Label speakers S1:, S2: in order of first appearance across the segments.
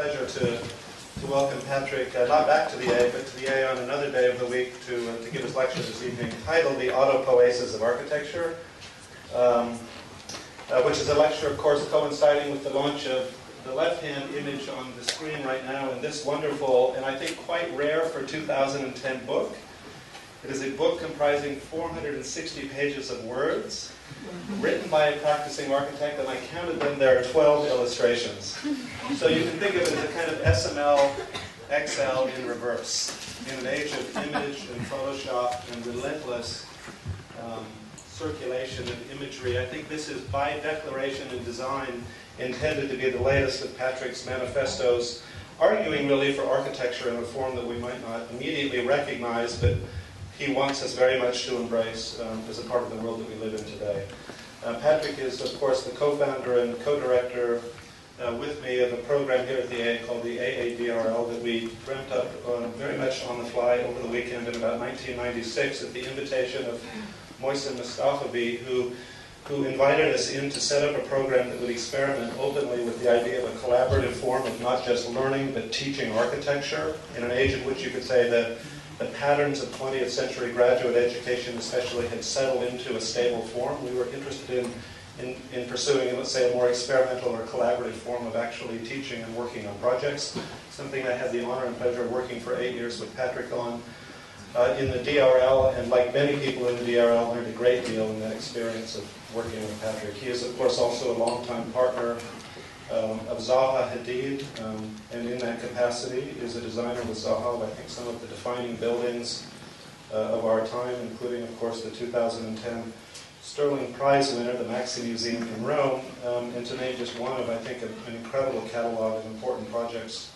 S1: pleasure to welcome Patrick, not back to the A, but to the A on another day of the week to give his lecture this evening, titled The Autopoiesis of Architecture, which is a lecture, of course, coinciding with the launch of the left-hand image on the screen right now in this wonderful, and I think quite rare for 2010 book. It is a book comprising 460 pages of words, written by a practicing architect, and I counted them. There are 12 illustrations. So you can think of it as a kind of SML XL in reverse. In an age of image and Photoshop and relentless circulation of imagery, I think this is, by declaration and design, intended to be the latest of Patrick's manifestos, arguing really for architecture in a form that we might not immediately recognize, but he wants us very much to embrace as a part of the world that we live in today. Patrick is, of course, the co-founder and co-director with me of a program here at the A called the AADRL that we dreamt up very much on the fly over the weekend in about 1996 at the invitation of Mohsen Mustafavi, who invited us in to set up a program that would experiment openly with the idea of a collaborative form of not just learning but teaching architecture in an age in which you could say that the patterns of 20th century graduate education especially had settled into a stable form. We were interested in pursuing, let's say, a more experimental or collaborative form of actually teaching and working on projects, something I had the honor and pleasure of working for 8 years with Patrick on in the DRL, and like many people in the DRL, learned a great deal in that experience of working with Patrick. He is, of course, also a longtime partner of Zaha Hadid, and in that capacity is a designer with Zaha of, I think, some of the defining buildings of our time, including, of course, the 2010 Sterling Prize winner, the Maxi Museum in Rome, and to name just one of, I think, an incredible catalog of important projects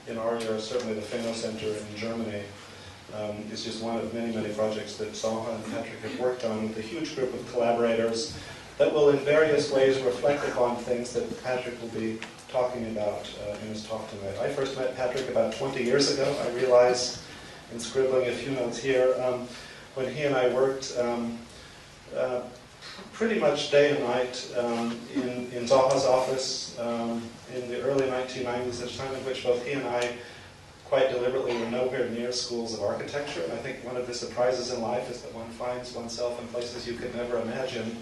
S1: in our era. Certainly the Fino Center in Germany is just one of many, many projects that Zaha and Patrick have worked on with a huge group of collaborators that will in various ways reflect upon things that Patrick will be talking about in his talk tonight. I first met Patrick about 20 years ago. I realize, in scribbling a few notes here, when he and I worked pretty much day and night in Zaha's office in the early 1990s, at a time in which both he and I quite deliberately were nowhere near schools of architecture. And I think one of the surprises in life is that one finds oneself in places you could never imagine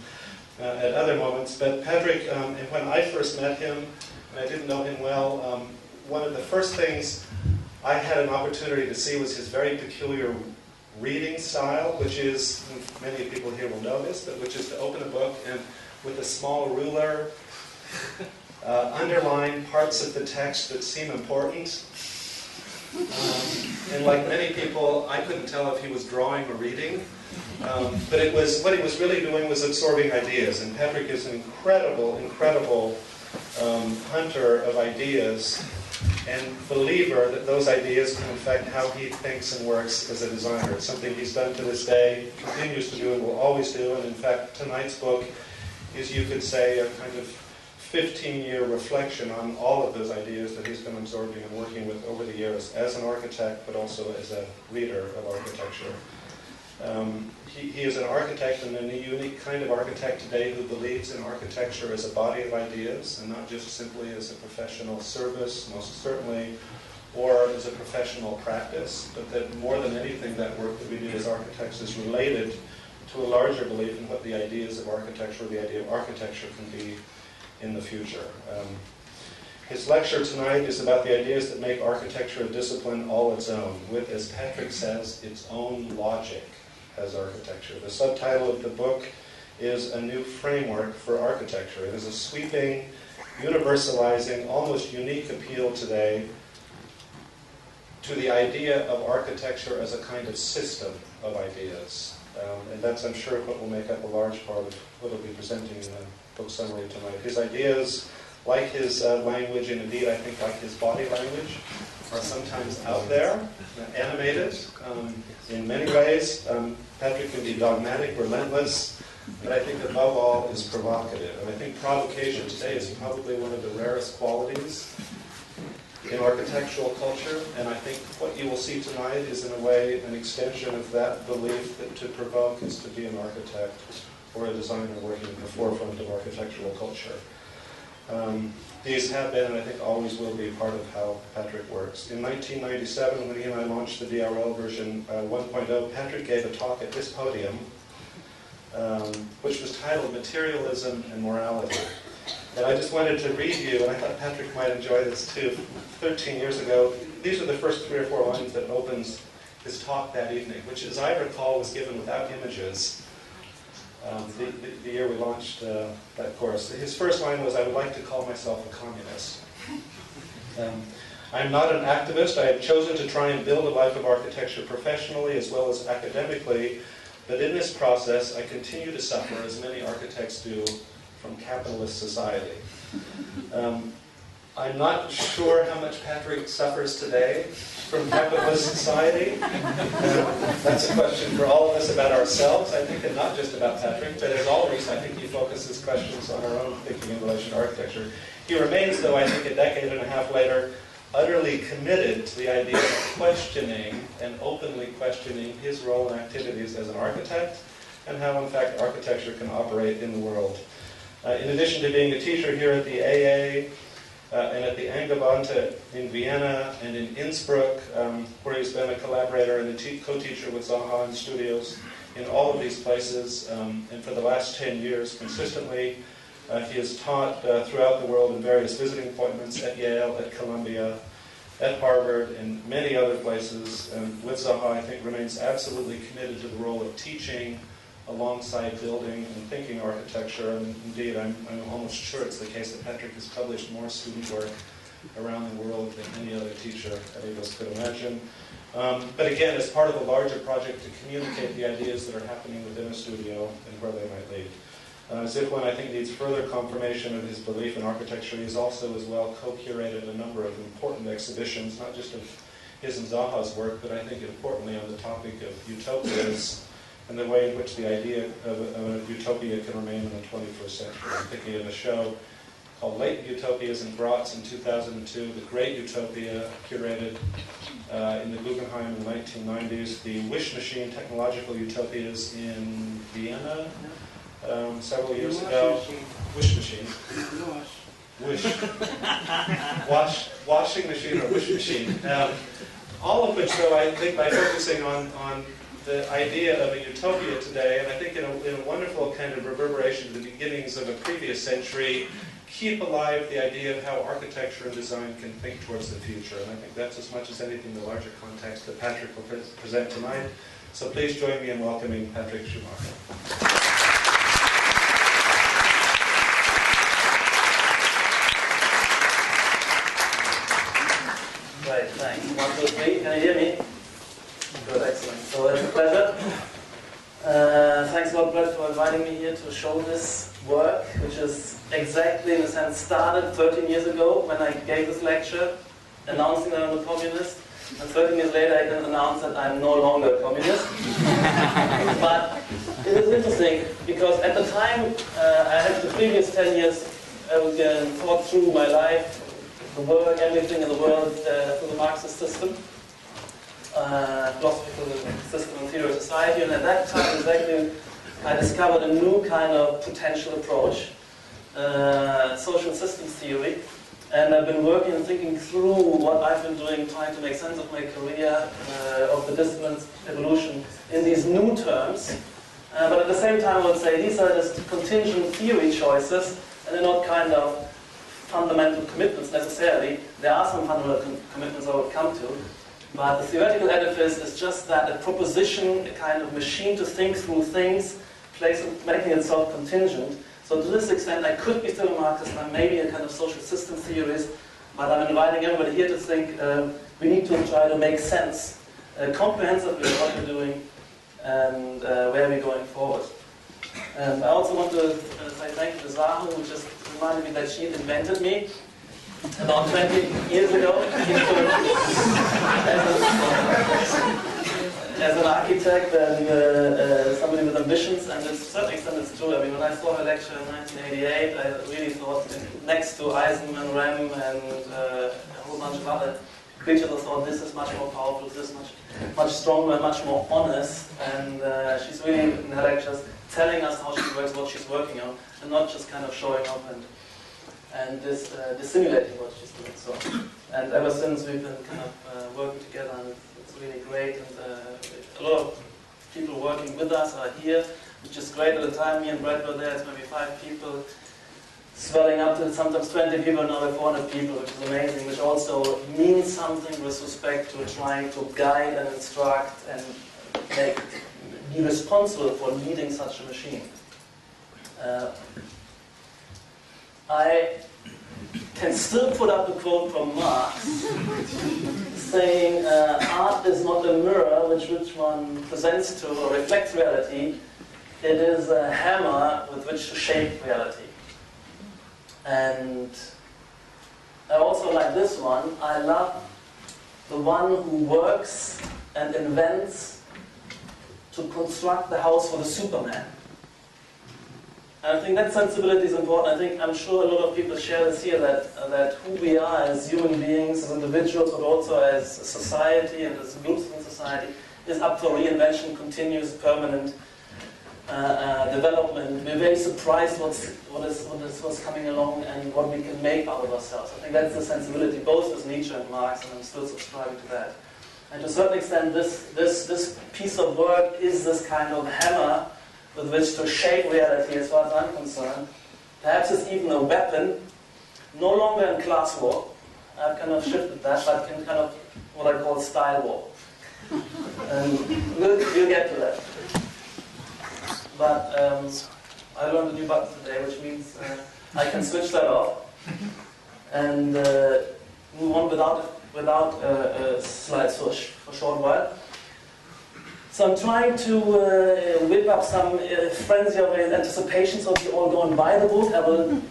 S1: at other moments. But Patrick, when I first met him, and I didn't know him well, one of the first things I had an opportunity to see was his very peculiar reading style, which is, many people here will know this, but which is to open a book and with a small ruler underline parts of the text that seem important. And like many people, I couldn't tell if he was drawing or reading. But what he was really doing was absorbing ideas. And Patrick is an incredible hunter of ideas and believer that those ideas can affect how he thinks and works as a designer. It's something he's done to this day, continues to do, and will always do. And in fact, tonight's book is, you could say, a kind of 15-year reflection on all of those ideas that he's been absorbing and working with over the years as an architect, but also as a reader of architecture. He is an architect, and a unique kind of architect today who believes in architecture as a body of ideas, and not just simply as a professional service, most certainly, or as a professional practice, but that more than anything, that work that we do as architects is related to a larger belief in what the ideas of architecture, or the idea of architecture, can be in the future. His lecture tonight is about the ideas that make architecture a discipline all its own, with, as Patrick says, its own logic as architecture. The subtitle of the book is A New Framework for Architecture. It is a sweeping, universalizing, almost unique appeal today to the idea of architecture as a kind of system of ideas. And that's, I'm sure, what will make up a large part of what he'll be presenting in the book summary tonight. His ideas, like his language, and indeed I think like his body language, are sometimes out there, animated in many ways. Patrick can be dogmatic, relentless, but I think above all is provocative. And I think provocation today is probably one of the rarest qualities in architectural culture, and I think what you will see tonight is in a way an extension of that belief that to provoke is to be an architect or a designer working at the forefront of architectural culture. These have been, and I think always will be, part of how Patrick works. In 1997, when he and I launched the DRL version 1.0, Patrick gave a talk at this podium, which was titled Materialism and Morality. And I just wanted to read you, and I thought Patrick might enjoy this too. 13 years ago, these are the first 3 or 4 lines that opens his talk that evening, which, as I recall, was given without images. The year we launched that course. His first line was, "I would like to call myself a communist." I'm not an activist. I have chosen to try and build a life of architecture professionally as well as academically, but in this process I continue to suffer, as many architects do, from capitalist society. I'm not sure how much Patrick suffers today from capitalist society. That's a question for all of us about ourselves, I think, and not just about Patrick, but as always, I think he focuses questions on our own thinking in relation to architecture. He remains, though, I think a decade and a half later, utterly committed to the idea of questioning and openly questioning his role and activities as an architect and how, in fact, architecture can operate in the world. In addition to being a teacher here at the AA, and at the Angewandte in Vienna and in Innsbruck, where he's been a collaborator and a co-teacher with Zaha in studios in all of these places. And for the last 10 years, consistently, he has taught throughout the world in various visiting appointments at Yale, at Columbia, at Harvard, and many other places. And with Zaha, I think, remains absolutely committed to the role of teaching alongside building and thinking architecture. And indeed, I'm almost sure it's the case that Patrick has published more student work around the world than any other teacher any of us could imagine. But again, as part of a larger project to communicate the ideas that are happening within a studio and where they might lead. Zifwin, I think, needs further confirmation of his belief in architecture. He's also as well co-curated a number of important exhibitions, not just of his and Zaha's work, but I think importantly on the topic of utopias and the way in which the idea of a utopia can remain in the 21st century. I'm thinking of a show called Late Utopias in Graz in 2002, The Great Utopia, curated in the Guggenheim in the 1990s, the Wish Machine Technological Utopias in Vienna several years ago. Wish Machine. Wish. Washing machine or wish machine. All of which, though, I think by focusing on the idea of a utopia today, and I think in a wonderful kind of reverberation to the beginnings of a previous century, keep alive the idea of how architecture and design can think towards the future. And I think that's as much as anything the larger context that Patrick will present tonight. So please join me in welcoming Patrick Schumacher.
S2: Right, thanks. 1, 2, 3. Can you hear me? Good, excellent. So it's a pleasure. Thanks a lot, Brett, for inviting me here to show this work, which is exactly, in a sense, started 13 years ago when I gave this lecture, announcing that I'm a communist. And 13 years later, I can announce that I'm no longer a communist. But it is interesting, because at the time, I had the previous 10 years, I was thought through my life, the work, everything in the world through the Marxist system. Philosophical system and theory of society, and at that time exactly I discovered a new kind of potential approach, social systems theory, and I've been working and thinking through what I've been doing, trying to make sense of my career, of the discipline's evolution in these new terms, but at the same time I would say these are just contingent theory choices, and they're not kind of fundamental commitments necessarily. There are some fundamental commitments I would come to. But the theoretical edifice is just that, a proposition, a kind of machine to think through things, making itself contingent. So to this extent, I could be still a Marxist, and maybe a kind of social system theorist, but I'm inviting everybody here to think we need to try to make sense comprehensively of what we're doing and where we're going forward. And I also want to say thank you to Zaha, who just reminded me that she invented me about 20 years ago as an architect and somebody with ambitions, and to a certain extent it's true. I mean, when I saw her lecture in 1988, I really thought, next to Eisenman, Rem, and a whole bunch of other creatures, I thought this is much more powerful, this is much stronger, much more honest, and she's really, in her lectures, telling us how she works, what she's working on, and not just kind of showing up and this simulating what she's doing. So, and ever since we've been kind of working together, and it's really great. And a lot of people working with us are here, which is great. At the time me and Brad were there, it's maybe 5 people, swelling up to sometimes 20 people, now we're 400 people, which is amazing, which also means something with respect to trying to guide and instruct and be responsible for leading such a machine. I can still put up a quote from Marx saying, art is not a mirror which one presents to or reflects reality, it is a hammer with which to shape reality. And I also like this one. I love the one who works and invents to construct the house for the Superman. And I think that sensibility is important. I'm sure a lot of people share this here, that who we are as human beings, as individuals, but also as a society and as groups in society, is up for reinvention, continuous, permanent development. We're very surprised what's coming along and what we can make out of ourselves. I think that's the sensibility, both as Nietzsche and Marx, and I'm still subscribing to that. And to a certain extent, this piece of work is this kind of hammer with which to shape reality, as far as I'm concerned. Perhaps it's even a weapon, no longer in class war. I've kind of shifted that, but in kind of what I call style war. And we'll get to that. But I learned a new button today, which means I can switch that off and move on without a slight swoosh for a short while. So I'm trying to whip up some frenzy of anticipation, so if you all go and buy the book, I will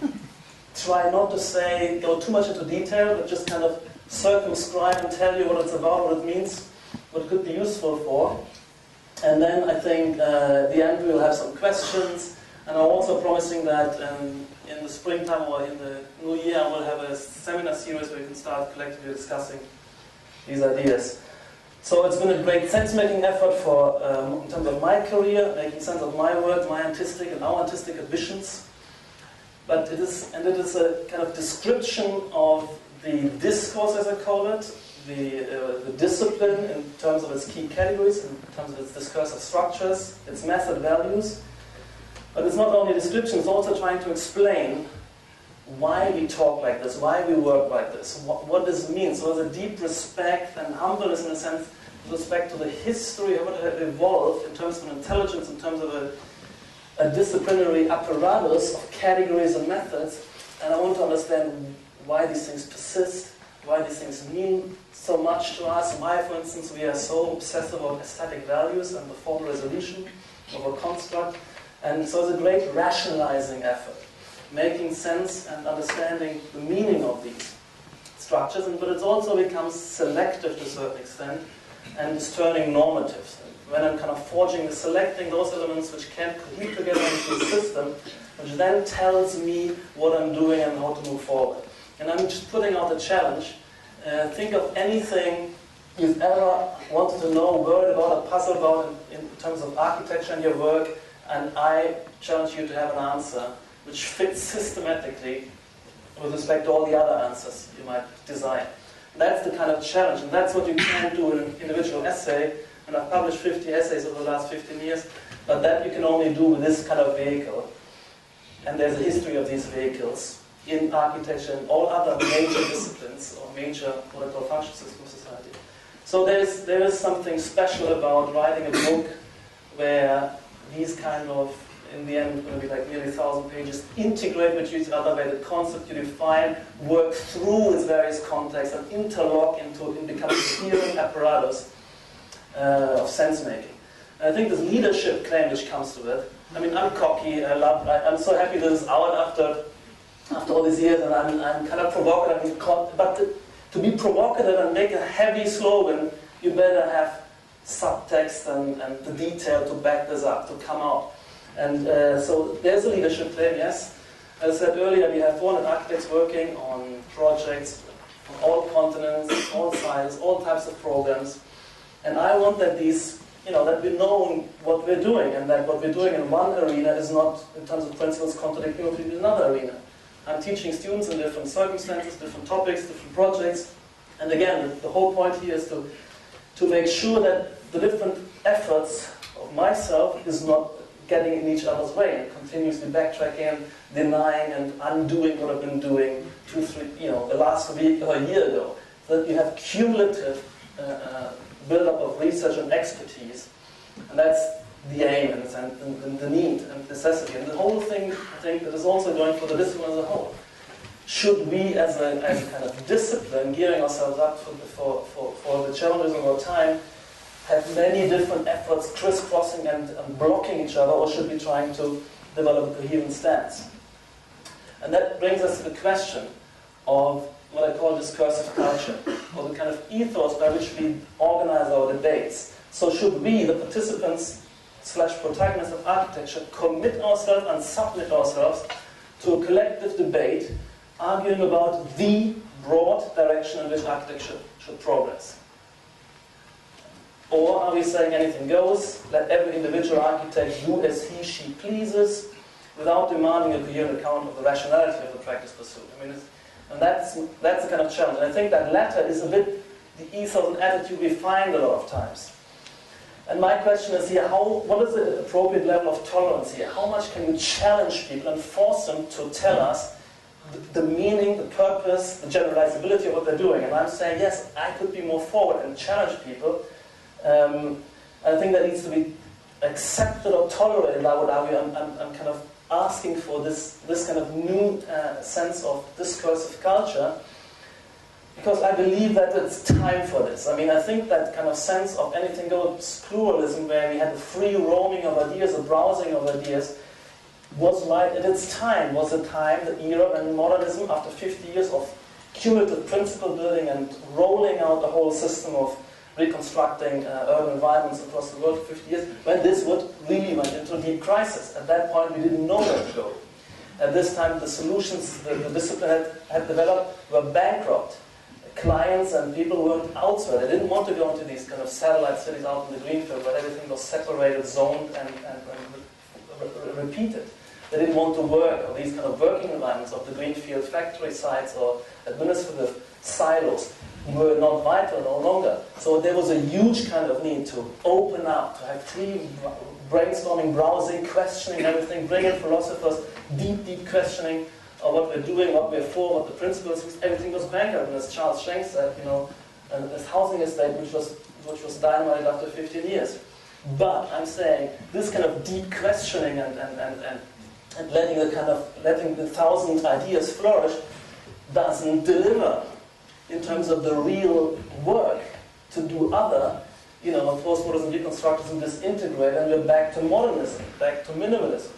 S2: try not to go too much into detail, but just kind of circumscribe and tell you what it's about, what it means, what it could be useful for. And then I think at the end we'll have some questions, and I'm also promising that in the springtime or in the new year I will have a seminar series where we can start collectively discussing these ideas. So it's been a great sense-making effort for, in terms of my career, making sense of my work, my artistic and our artistic ambitions. But it is a kind of description of the discourse, as I call it, the discipline in terms of its key categories, in terms of its discursive structures, its method values. But it's not only a description, it's also trying to explain why we talk like this, why we work like this, what this means. So there's a deep respect and humbleness, in a sense, with respect to the history of what had evolved in terms of intelligence, in terms of a disciplinary apparatus of categories and methods. And I want to understand why these things persist, why these things mean so much to us, why, for instance, we are so obsessed about aesthetic values and the formal resolution of a construct. And so it's a great rationalizing effort, making sense and understanding the meaning of these structures, but it also becomes selective to a certain extent and is turning normative. When I'm kind of selecting those elements which can't cohere together into a system, which then tells me what I'm doing and how to move forward. And I'm just putting out a challenge. Think of anything you've ever wanted to know, worried about, or puzzled about in terms of architecture in your work, and I challenge you to have an answer which fits systematically with respect to all the other answers you might desire. That's the kind of challenge, and that's what you can do in an individual essay. And I've published 50 essays over the last 15 years, but that you can only do with this kind of vehicle. And there's a history of these vehicles in architecture and all other major disciplines, or major, what I call function system society. So there is something special about writing a book where these kind of, in the end, going to be like nearly 1,000 pages, integrate with each other, where the concept you define work through its various contexts and interlock into become a steering apparatus of sense-making. And I think this leadership claim which comes to it, I mean, I'm cocky, I'm so happy this is out after all these years, and I'm kind of provocative, but to be provocative and make a heavy slogan, you better have subtext and the detail to back this up, to come out. And so there's a leadership claim, yes. As I said earlier, we have 400 architects working on projects on all continents, all sizes, all types of programs. And I want that that we know what we're doing, and that what we're doing in one arena is not, in terms of principles, contradicting what we do in another arena. I'm teaching students in different circumstances, different topics, different projects. And again, the whole point here is to make sure that the different efforts of myself is not getting in each other's way and continuously backtracking and denying and undoing what I've been doing the last week or a year ago. So that you have cumulative build-up of research and expertise. And that's the aim and the need and necessity. And the whole thing, I think, that is also going for the discipline as a whole. Should we, as a kind of discipline, gearing ourselves up for the challenges of our time, have many different efforts crisscrossing and blocking each other, or should we trying to develop a coherent stance? And that brings us to the question of what I call discursive culture, or the kind of ethos by which we organize our debates. So should we, the participants / protagonists of architecture, commit ourselves and submit ourselves to a collective debate arguing about the broad direction in which architecture should progress? Or are we saying anything goes, let every individual architect do as he, she pleases, without demanding a coherent account of the rationality of the practice pursued? I mean, and that's the kind of challenge. And I think that latter is a bit the ethos and attitude we find a lot of times. And my question is here, what is the appropriate level of tolerance here? How much can we challenge people and force them to tell us the meaning, the purpose, the generalizability of what they're doing? And I'm saying, yes, I could be more forward and challenge people. I think that needs to be accepted or tolerated, I would argue. I'm kind of asking for this kind of new sense of discursive culture, because I believe that it's time for this. I mean, I think that kind of sense of anything goes pluralism, where we had the free roaming of ideas, the browsing of ideas, was right at its time. Was the time, the era when modernism, after 50 years of cumulative principle building and rolling out the whole system of reconstructing urban environments across the world for 50 years, when this really went into a deep crisis. At that point, we didn't know where to go. At this time, the solutions the discipline had developed were bankrupt. Clients and people worked elsewhere. They didn't want to go into these kind of satellite cities out in the greenfield where everything was separated, zoned, and repeated. They didn't want to work, or these kind of working environments of the greenfield factory sites or administrative silos were not vital no longer. So there was a huge kind of need to open up, to have free brainstorming, browsing, questioning everything, bring in philosophers, deep questioning of what we're doing, what we're for, what the principles is. Everything was bankrupt, and as Charles Schenk said, this housing estate which was dynamited after 15 years. But I'm saying this kind of deep questioning and letting the thousand ideas flourish doesn't deliver in terms of the real work to do other, postmodernism, deconstructism, disintegrate, and we're back to modernism, back to minimalism.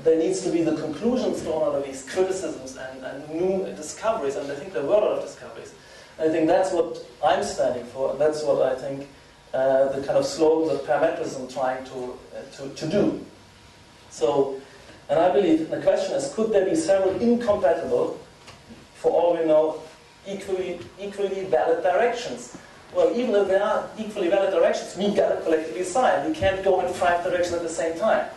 S2: There needs to be the conclusions drawn out of these criticisms and new discoveries, and I think there were a lot of discoveries. And I think that's what I'm standing for, and that's what I think the kind of slogans of parametrism trying to do. So, and I believe the question is, could there be several incompatible, for all we know, equally valid directions? Well, even if there are equally valid directions, we got to collectively decide. We can't go in 5 directions at the same time.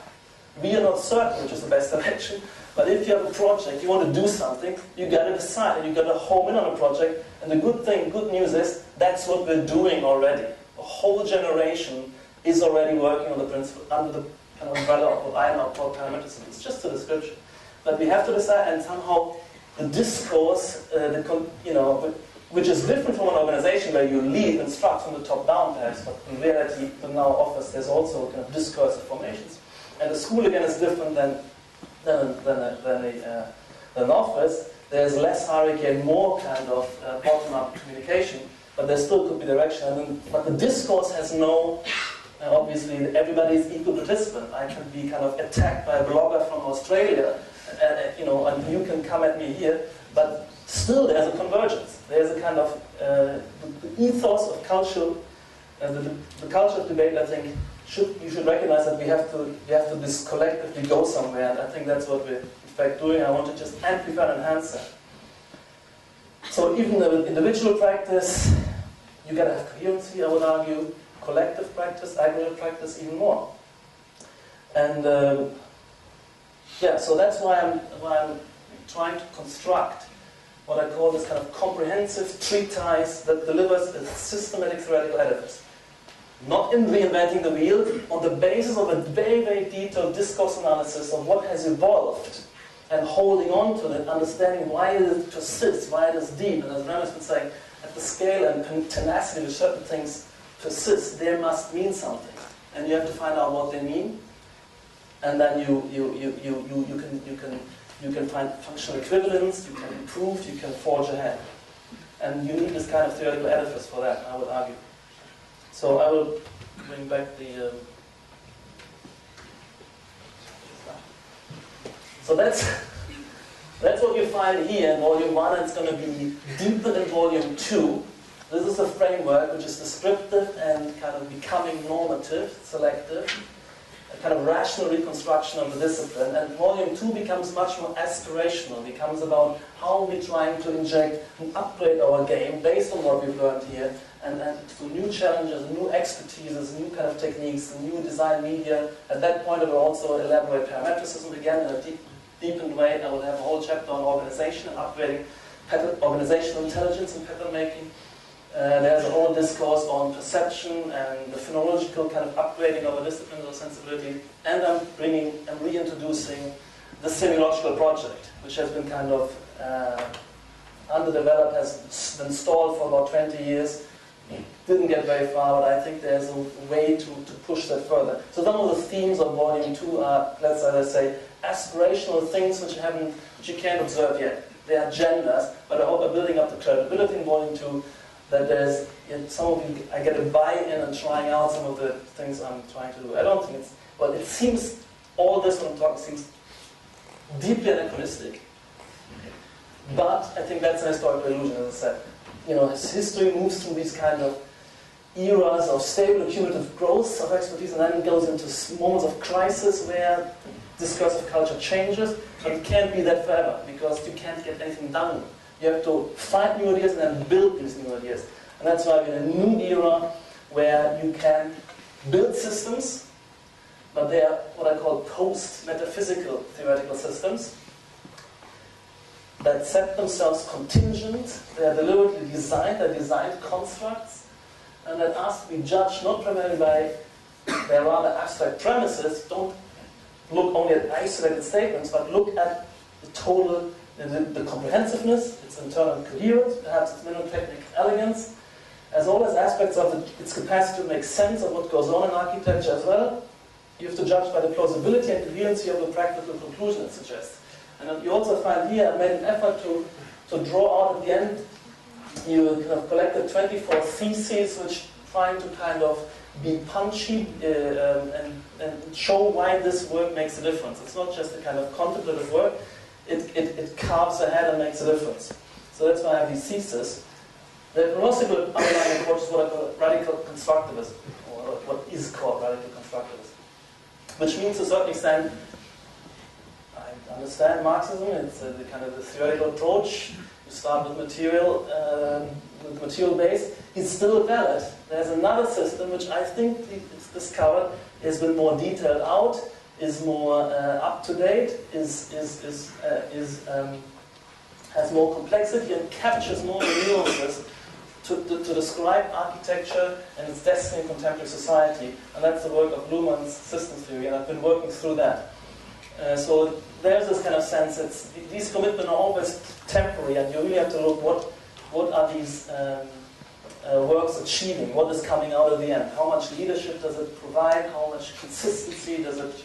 S2: We are not certain which is the best direction, but if you have a project, you want to do something, you got to decide, and you got to home in on a project. And the good news is, that's what we're doing already. A whole generation is already working on the principle under the kind of umbrella of what I now call parametrism. It's just a description, but we have to decide, and somehow the discourse, which is different from an organization where you lead, instruct from the top down, perhaps, but in reality, in our office, there's also kind of discursive formations. And the school, again, is different than an office. There's less hierarchy and more kind of bottom-up communication, but there still could be direction. But the discourse has no, obviously, everybody is equal participant. I can be kind of attacked by a blogger from Australia, and you can come at me here, but still there's a convergence. There's a kind of the ethos of culture, the culture of debate, I think, you should recognize that we have to this collectively go somewhere, and I think that's what we're in fact doing. I want to just amplify and enhance that. So even with individual practice, you gotta have coherency, I would argue, collective practice, aggregate practice, even more. And so that's why I'm trying to construct what I call this kind of comprehensive treatise that delivers a systematic theoretical edifice. Not in reinventing the wheel, on the basis of a very, very detailed discourse analysis of what has evolved and holding on to it, understanding why it persists, why it is deep. And as Remus would say, at the scale and tenacity which certain things persist, they must mean something. And you have to find out what they mean. And then you can find functional equivalence, you can improve, you can forge ahead. And you need this kind of theoretical edifice for that, I would argue. So I will bring back the... So that's what you find here in Volume 1. It's going to be deeper in Volume 2. This is a framework which is descriptive and kind of becoming normative, selective, a kind of rational reconstruction of the discipline. And Volume 2 becomes much more aspirational, becomes about how we're trying to inject and upgrade our game based on what we've learned here, and through new challenges, new expertises, new kind of techniques, new design media. At that point, I will also elaborate parametricism again in a deepened way. I will have a whole chapter on organization and upgrading organizational intelligence and pattern making. There's a whole discourse on perception and the phenomenological kind of upgrading of a discipline or sensibility. And I'm reintroducing the semiological project, which has been kind of underdeveloped, has been stalled for about 20 years. Didn't get very far, but I think there's a way to push that further. So some of the themes of Volume 2 are, let's say, aspirational things which you can't observe yet. They are genders, but I hope I'm building up the credibility in Volume 2 that there's, some of you, I get a buy-in and trying out some of the things I'm trying to do. I don't think it's, well, it seems, all this when I'm talking seems deeply anachronistic. But I think that's an historical illusion, as I said. As history moves through these kind of eras of stable accumulative growth of expertise, and then it goes into moments of crisis where discursive culture changes, but it can't be that forever, because you can't get anything done. You have to find new ideas and then build these new ideas. And that's why we're in a new era where you can build systems, but they are what I call post-metaphysical theoretical systems that set themselves contingent. They are deliberately designed, they're designed constructs, and that ask to be judged not primarily by their rather abstract premises. Don't look only at isolated statements, but look at the total, the comprehensiveness, its internal coherence, perhaps its mnemotechnic elegance, as well as aspects of its capacity to make sense of what goes on in architecture as well. You have to judge by the plausibility and coherency of the practical conclusion it suggests. And you also find here, I made an effort to draw out at the end, you kind of collected 24 theses which trying to kind of be punchy and show why this work makes a difference. It's not just a kind of contemplative work, it carves ahead and makes a difference. So that's why I have these theses. The philosophical underlying approach is what I call radical constructivism, or what is called radical constructivism. Which means to a certain extent, I understand Marxism, it's the kind of the theoretical approach. You start with material base. It's still valid. There's another system which I think it's discovered has been more detailed out, is more up to date, has more complexity and captures more nuances to describe architecture and its destiny in contemporary society. And that's the work of Luhmann's systems theory, and I've been working through that. So there's this kind of sense that these commitments are always temporary, and you really have to look what are these works achieving, what is coming out of the end, how much leadership does it provide, how much consistency does it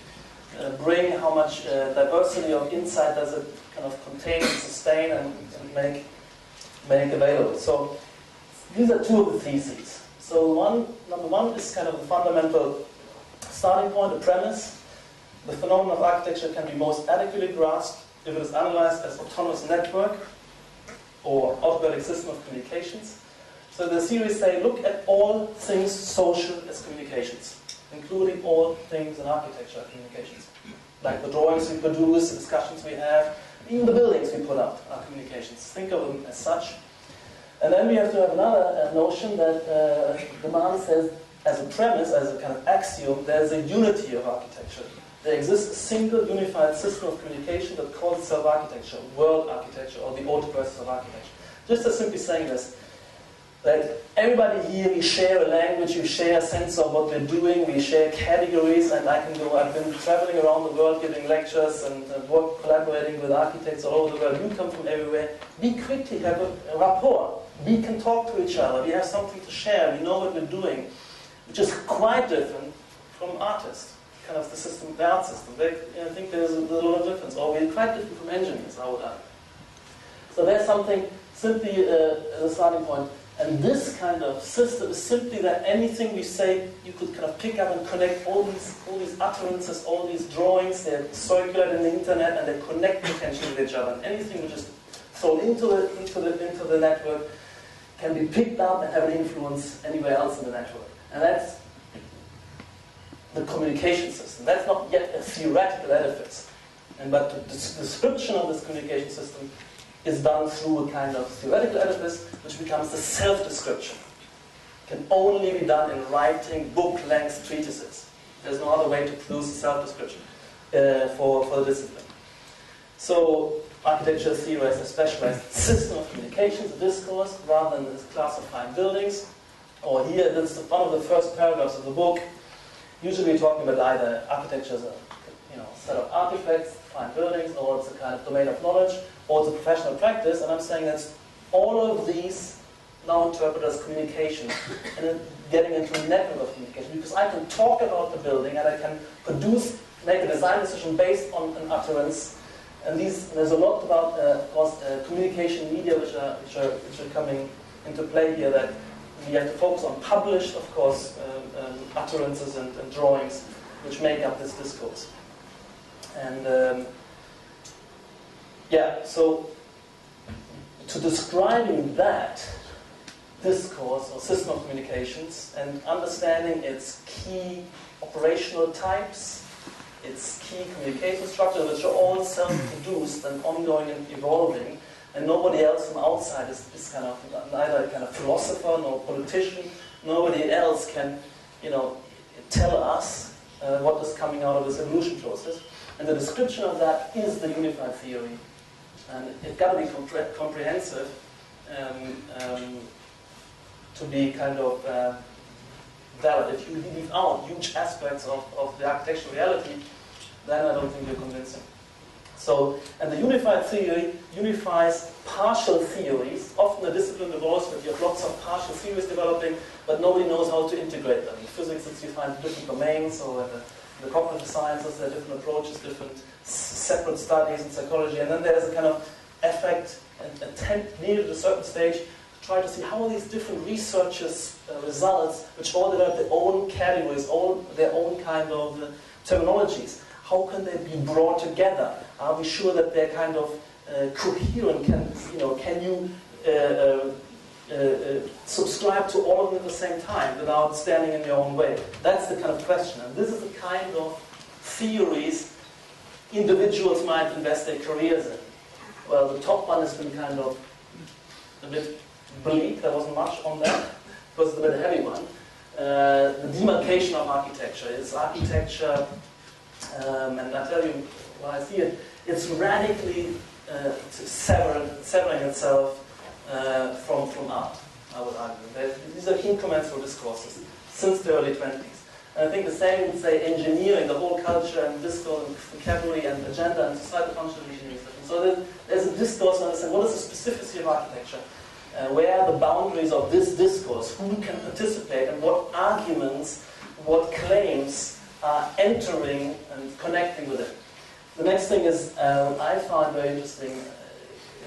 S2: bring, how much diversity of insight does it kind of contain and sustain and make available. So these are two of the theses. So number one is kind of the fundamental starting point, the premise. The phenomenon of architecture can be most adequately grasped if it is analyzed as autonomous network or autopoietic system of communications. So the series say, look at all things social as communications, including all things in architecture communications. Like the drawings we produce, the discussions we have, even the buildings we put up are communications. Think of them as such. And then we have to have another notion that demands says, as a premise, as a kind of axiom, there's a unity of architecture. there exists a single unified system of communication that calls itself architecture, world architecture, or the Autopoiesis of Architecture. Just as simply saying this, that everybody here, we share a language, we share a sense of what we're doing, we share categories, and I've been traveling around the world giving lectures and collaborating with architects all over the world. You come from everywhere. We quickly have a rapport. We can talk to each other. We have something to share. We know what we're doing, which is quite different from artists, kind of the system, the art system. I think there's a lot of difference. Or we're quite different from engineers, I would argue. So there's something simply as a starting point. And this kind of system is simply that anything we say, you could kind of pick up and connect all these utterances, all these drawings. They're circulated in the internet and they connect potentially with each other. And anything which is thrown into the network can be picked up and have an influence anywhere else in the network. And that's the communication system. That's not yet a theoretical edifice. But the description of this communication system is done through a kind of theoretical edifice, which becomes the self-description. Can only be done in writing book-length treatises. There's no other way to produce a self-description for the discipline. So architecture theorizes a specialized system of communications, a discourse, rather than this classifying buildings. Or here, this is one of the first paragraphs of the book. Usually we're talking about either architecture as a set of artifacts, fine buildings, or it's a kind of domain of knowledge, or it's a professional practice, and I'm saying that all of these now interpreted as communication, and then getting into a network of communication, because I can talk about the building, and I can make a design decision based on an utterance, and there's a lot about, of course, communication media which are coming into play here, that we have to focus on published, of course, utterances and drawings, which make up this discourse. And so to describing that discourse or system of communications and understanding its key operational types, its key communication structures, which are all self-produced and ongoing and evolving, and nobody else from outside is kind of neither a kind of philosopher nor politician. Nobody else can, tell us what is coming out of this evolution process. And the description of that is the unified theory. And it's got to be comprehensive to be kind of valid. If you leave out huge aspects of the architectural reality, then I don't think you're convincing. So, and the unified theory unifies partial theories. Often the discipline evolves, but you have lots of partial theories developing, but nobody knows how to integrate them. In physics, you find different domains, or in the cognitive sciences, there are different approaches, different separate studies in psychology, and then there's a kind of effect and attempt needed at a certain stage to try to see how are these different researchers' results, which all develop their own categories, all their own kind of terminologies. How can they be brought together? Are we sure that they're kind of coherent? Can you subscribe to all of them at the same time without standing in your own way? That's the kind of question. And this is the kind of theories individuals might invest their careers in. Well, the top one has been kind of a bit bleak. There wasn't much on that. It was a bit heavy one. The demarcation of architecture. Is architecture, and I tell you, when I see it, it's radically severing itself from art, I would argue. These are incremental discourses since the early 20s. And I think the same would say engineering, the whole culture and discourse and vocabulary and agenda and societal function of engineering. So there's a discourse to understand what is the specificity of architecture, where are the boundaries of this discourse, who can participate, and what arguments, what claims are entering and connecting with it. The next thing is, what I find very interesting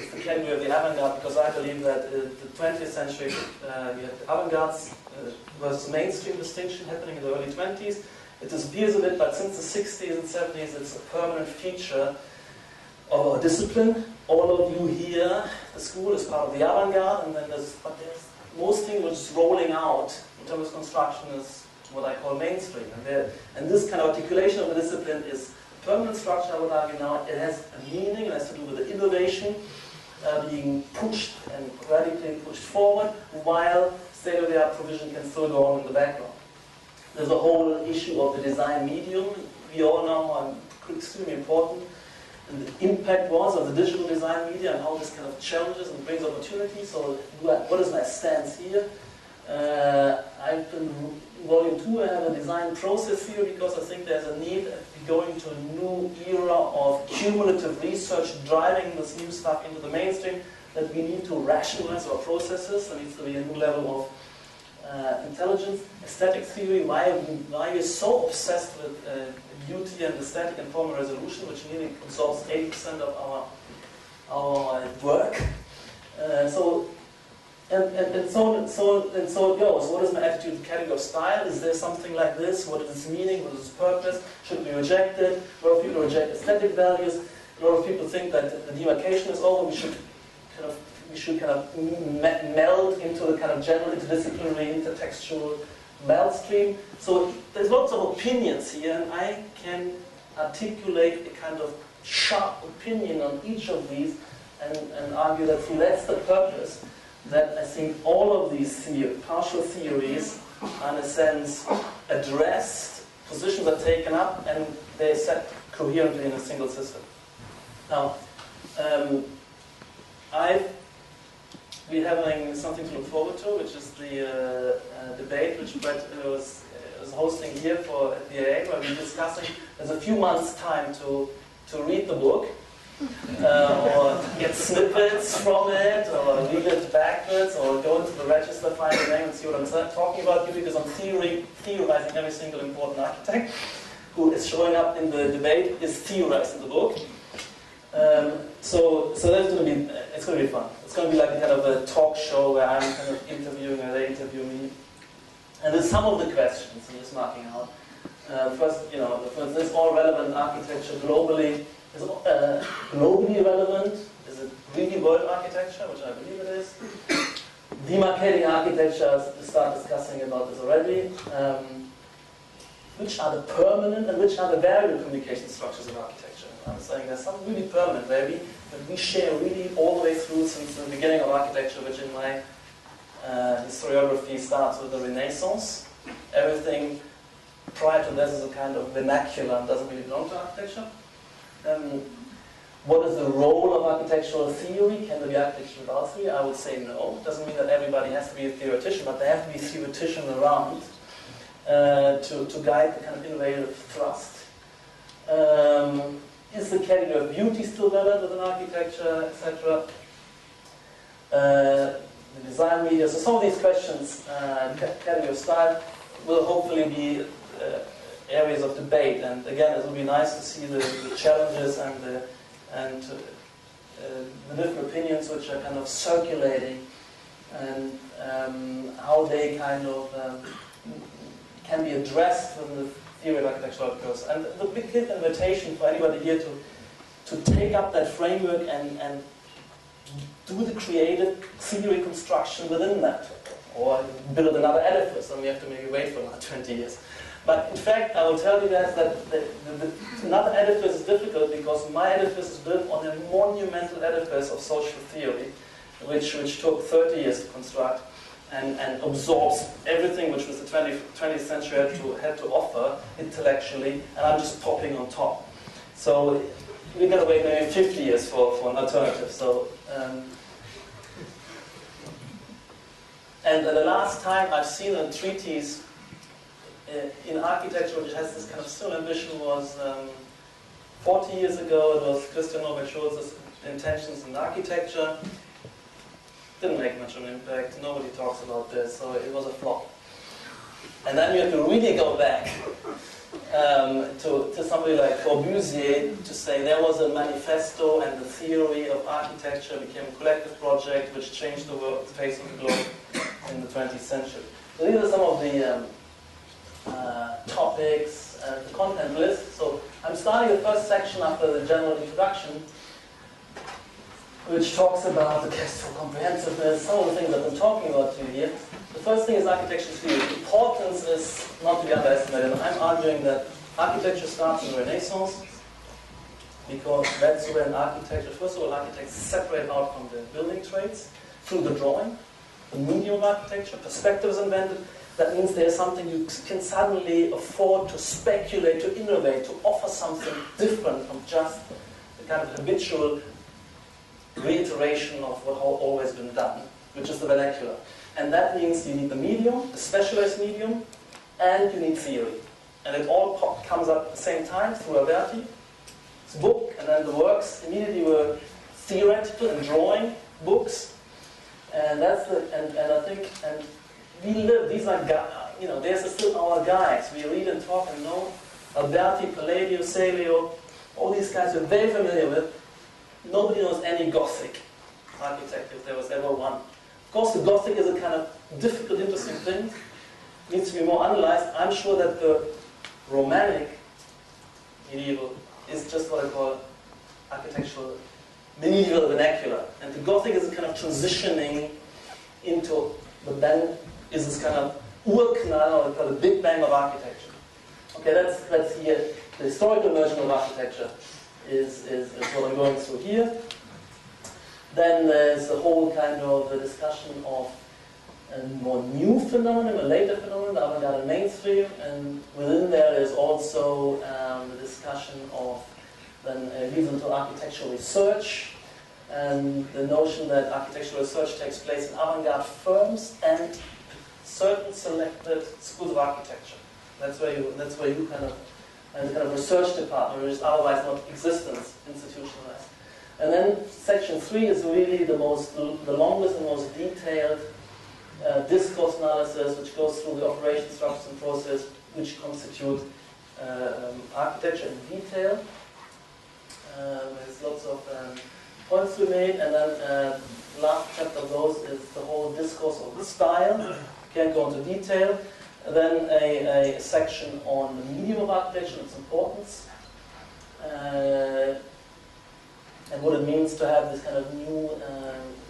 S2: is the category of the avant-garde, because I believe that the 20th century, we have the avant-garde versus mainstream distinction happening in the early 20s. It disappears a bit, but since the 60s and 70s, it's a permanent feature of our discipline. All of you here, the school is part of the avant-garde, and then there's most things which is rolling out in terms of construction is what I call mainstream. And this kind of articulation of the discipline is a permanent structure, I would argue now. It has a meaning, it has to do with the innovation being pushed and radically pushed forward, while state-of-the-art provision can still go on in the background. There's a whole issue of the design medium. we all know how extremely important and the impact was of the digital design media and how this kind of challenges and brings opportunity. So what is my stance here? I've been in volume 2, I have a design process here because I think there's a need to go into a new era of cumulative research driving this new stuff into the mainstream, that we need to rationalize our processes. There needs to be a new level of intelligence. Aesthetic theory, why we're so obsessed with beauty and aesthetic and formal resolution, which nearly absorbs 80% of our work. And so it goes. What is my attitude to the category of style? Is there something like this? What is its meaning? What is its purpose? Should we reject it? A lot of people reject aesthetic values. A lot of people think that the demarcation is over. We should kind of meld into the kind of general interdisciplinary, intertextual meld stream. So there's lots of opinions here, and I can articulate a kind of sharp opinion on each of these and argue that that's the purpose. That I think all of these partial theories are in a sense addressed, positions are taken up, and they're set coherently in a single system. Now, we're having something to look forward to, which is the debate which Brett was hosting here at the AA, where we're discussing. There's a few months' time to read the book. Or get snippets from it, or read it backwards, or go into the register, find the name and see what I'm talking about here, because I'm theorizing every single important architect who is showing up in the debate is theorized in the book. So that's going to be fun. It's going to be like kind of a talk show where I'm kind of interviewing and they interview me. And there's some of the questions I'm just marking out. First, this all relevant architecture globally. Is globally relevant? Is it really world architecture, which I believe it is? Demarcating architecture, we start discussing about this already. Which are the permanent and which are the variable communication structures of architecture? I'm saying there's some really permanent, maybe, that we share really all the way through since the beginning of architecture, which in my historiography starts with the Renaissance. Everything prior to this is a kind of vernacular and doesn't really belong to architecture. What is the role of architectural theory? Can there be architecture without theory? I would say no. It doesn't mean that everybody has to be a theoretician, but there have to be theoreticians around to guide the kind of innovative thrust. Is the category of beauty still valid within architecture, etc.? The design media. So some of these questions, category of style, will hopefully be areas of debate, and again, it will be nice to see the challenges and the different opinions which are kind of circulating, and how they kind of can be addressed within the theory of architectural course. And the big invitation for anybody here to take up that framework and do the creative theory construction within that, or build another edifice, and we have to maybe wait for another 20 years. But in fact, I will tell you guys that another edifice is difficult because my edifice is built on a monumental edifice of social theory, which took 30 years to construct and absorbs everything which was the 20th century had to offer intellectually, and I'm just popping on top. So we're going to wait maybe 50 years for an alternative. So, and the last time I've seen a treatise in architecture which has this kind of still ambition was 40 years ago. It was Christian Norbert Schulz's Intentions in Architecture. Didn't make much of an impact. Nobody talks about this, so it was a flop. And then you have to really go back to somebody like Corbusier to say there was a manifesto and the theory of architecture became a collective project which changed the world, the face of the globe in the 20th century. So these are some of the topics, the content list. So I'm starting the first section after the general introduction, which talks about the quest for comprehensiveness, some of the things I've been talking about to you here. The first thing is architecture theory. The importance is not to be underestimated. I'm arguing that architecture starts in the Renaissance because that's when architecture, first of all, architects separate out from the building trades through the drawing, the medium of architecture, perspective is invented, that means there's something you can suddenly afford to speculate, to innovate, to offer something different from just the kind of habitual reiteration of what has always been done, which is the vernacular. And that means you need the medium, the specialized medium, and you need theory. And it all comes up at the same time through Alberti's book, and then the works immediately were theoretical and drawing books. And that's and I think, and we live, these are, there's still our guys. We read and talk and know Alberti, Palladio, Celio, all these guys we're very familiar with. Nobody knows any Gothic architect, if there was ever one. Of course, the Gothic is a kind of difficult, interesting thing. It needs to be more analyzed. I'm sure that the Romantic medieval is just what I call architectural medieval vernacular. And the Gothic is a kind of transitioning into, but then is this kind of Urknall, or the Big Bang of architecture. Okay, that's here. The historical version of architecture is what I'm going through here. Then there's a whole kind of a discussion of a more new phenomenon, a later phenomenon, the avant-garde and mainstream, and within there is also the discussion of then leads into architectural research, and the notion that architectural research takes place in avant-garde firms and certain selected schools of architecture. That's where you kind of, and the kind of research department, which is otherwise not existence, institutionalized. And then section 3 is really the longest and most detailed discourse analysis, which goes through the operation, structures, and process, which constitute architecture in detail. There's lots of points to be made, and then last chapter of those is the whole discourse of the style. Can't go into detail. Then a section on the medium of architecture, its importance, and what it means to have this kind of new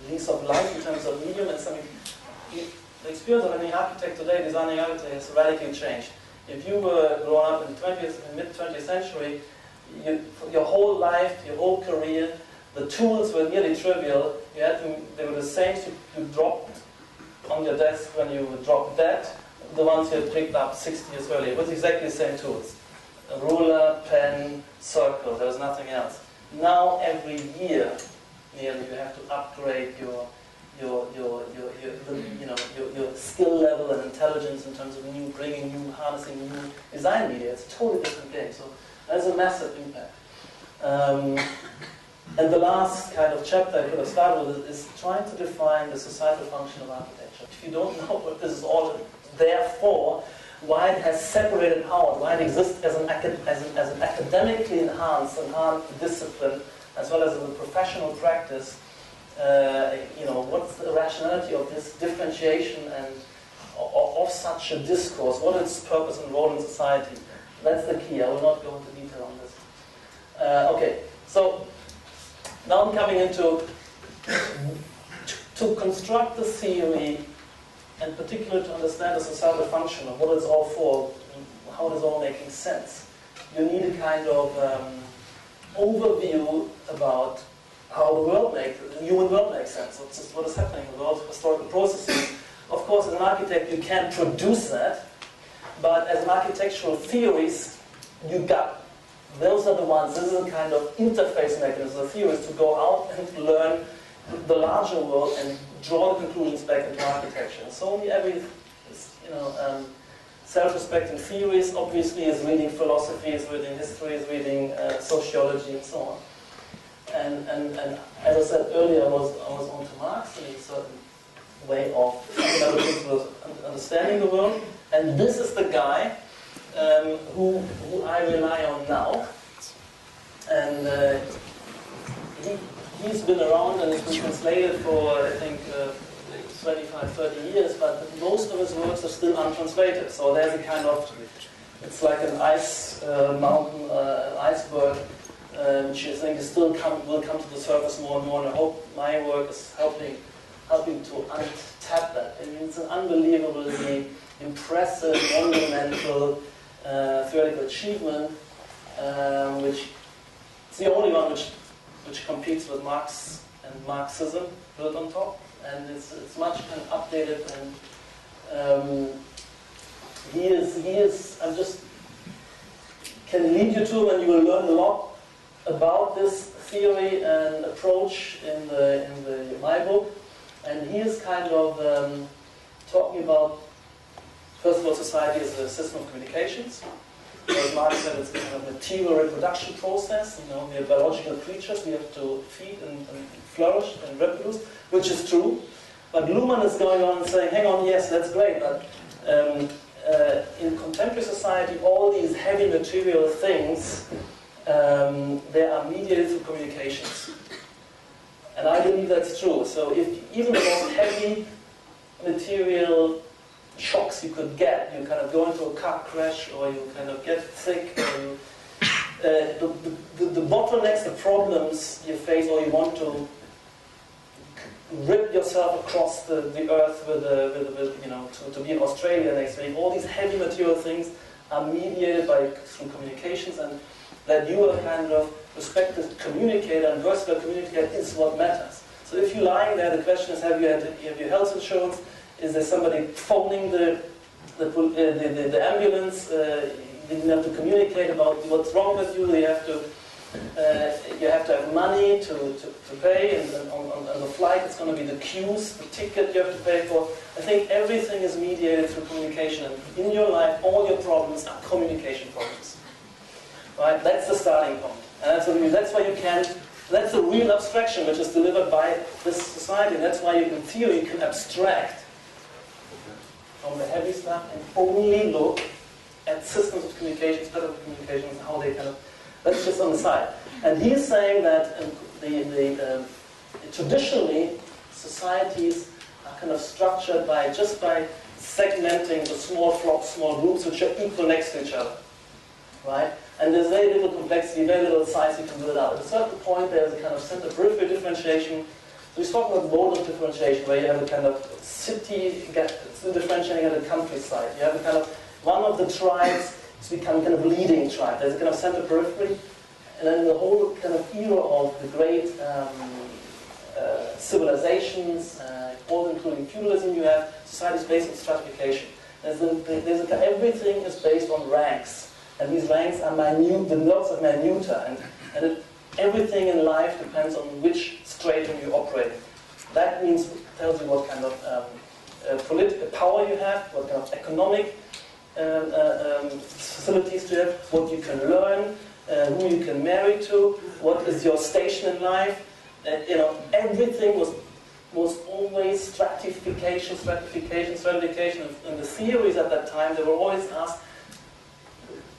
S2: lease of life in terms of medium. And something, the experience of any architect today, designing architect, has radically changed. If you were grown up in the mid-20th century, your whole life, your whole career, the tools were nearly trivial. You had them, they were the same you dropped on your desk when you dropped dead, the ones you had picked up 60 years earlier. It was exactly the same tools. A ruler, pen, circle, there was nothing else. Now every year, nearly, you have to upgrade your skill level and intelligence in terms of harnessing new design media. It's a totally different game. So that's a massive impact. And the last kind of chapter I could have started with is trying to define the societal function of architecture. If you don't know what this is all there for, why it has separated out, why it exists as an academically enhanced discipline, as well as a professional practice, what's the rationality of this differentiation and of such a discourse? What is its purpose and role in society? That's the key. I will not go into detail on this. Okay, so now I'm coming into to construct the theory, and particularly to understand the societal function of what it's all for, how it is all making sense. You need a kind of overview about how the human world makes sense. What is happening with all historical processes. Of course, as an architect, you can't produce that, but as an architectural theories, those are the ones, this is a kind of interface mechanism. The theory is to go out and learn the larger world and draw the conclusions back into architecture. So only every, self-respecting theories obviously is reading philosophy, is reading history, is reading sociology, and so on. And as I said earlier, I was on to Marx in a certain way of understanding the world. And this is the guy who I rely on now. And he's been around and has been translated for, I think, 25, 30 years, but most of his works are still untranslated. So there's a kind of, it's like an ice mountain, iceberg, which I think will come to the surface more and more, and I hope my work is helping to untap that. I mean, it's an unbelievably impressive, monumental theoretical achievement, which is the only one which competes with Marx and Marxism built on top, and it's much kind of updated and lead you to, and you will learn a lot about this theory and approach in my book. And he is kind of talking about, first of all, society as a system of communications. As Marx said, it's a kind of material reproduction process. You know, we are biological creatures. We have to feed and flourish and reproduce, which is true. But Luhmann is going on and saying, hang on, yes, that's great, but in contemporary society, all these heavy material things, they are mediated through communications. And I believe that's true. So if even the most heavy material shocks you could get, you kind of go into a car crash, or you kind of get sick, or you, the bottlenecks, the problems you face, or you want to rip yourself across the earth with you know, to be in Australia next week, all these heavy material things are mediated through communications, and that you are kind of respected communicator and versatile communicator is what matters. So if you're lying there, the question is, have you health insurance? Is there somebody phoning the ambulance? You have to communicate about what's wrong with you. You have to have money to pay, and on the flight it's going to be the queues, the ticket you have to pay for. I think everything is mediated through communication, and in your life all your problems are communication problems. Right? That's the starting point. And that's why you can. That's the real abstraction which is delivered by this society. And that's why in theory you can abstract from the heavy stuff and only look at systems of communication, set of communications, how they kind of. That's just on the side. And he's saying that traditionally societies are kind of structured by segmenting the small flocks, small groups, which are equal next to each other, right? And there's very little complexity, very little size you can build out. At a certain point, there's a kind of center-periphery differentiation. So he's talking about modal differentiation, where you have a kind of city differentiating at a countryside. You have a kind of one of the tribes has become kind of leading tribe. There's a kind of center-periphery, and then the whole kind of era of the great civilizations, all including feudalism, you have societies based on stratification. Everything is based on ranks. And these ranks are minute, the lots of minuta, and everything in life depends on which stratum you operate. That tells you what kind of political power you have, what kind of economic facilities you have, what you can learn, who you can marry to, what is your station in life. You know, everything was always stratification. And the theories at that time, they were always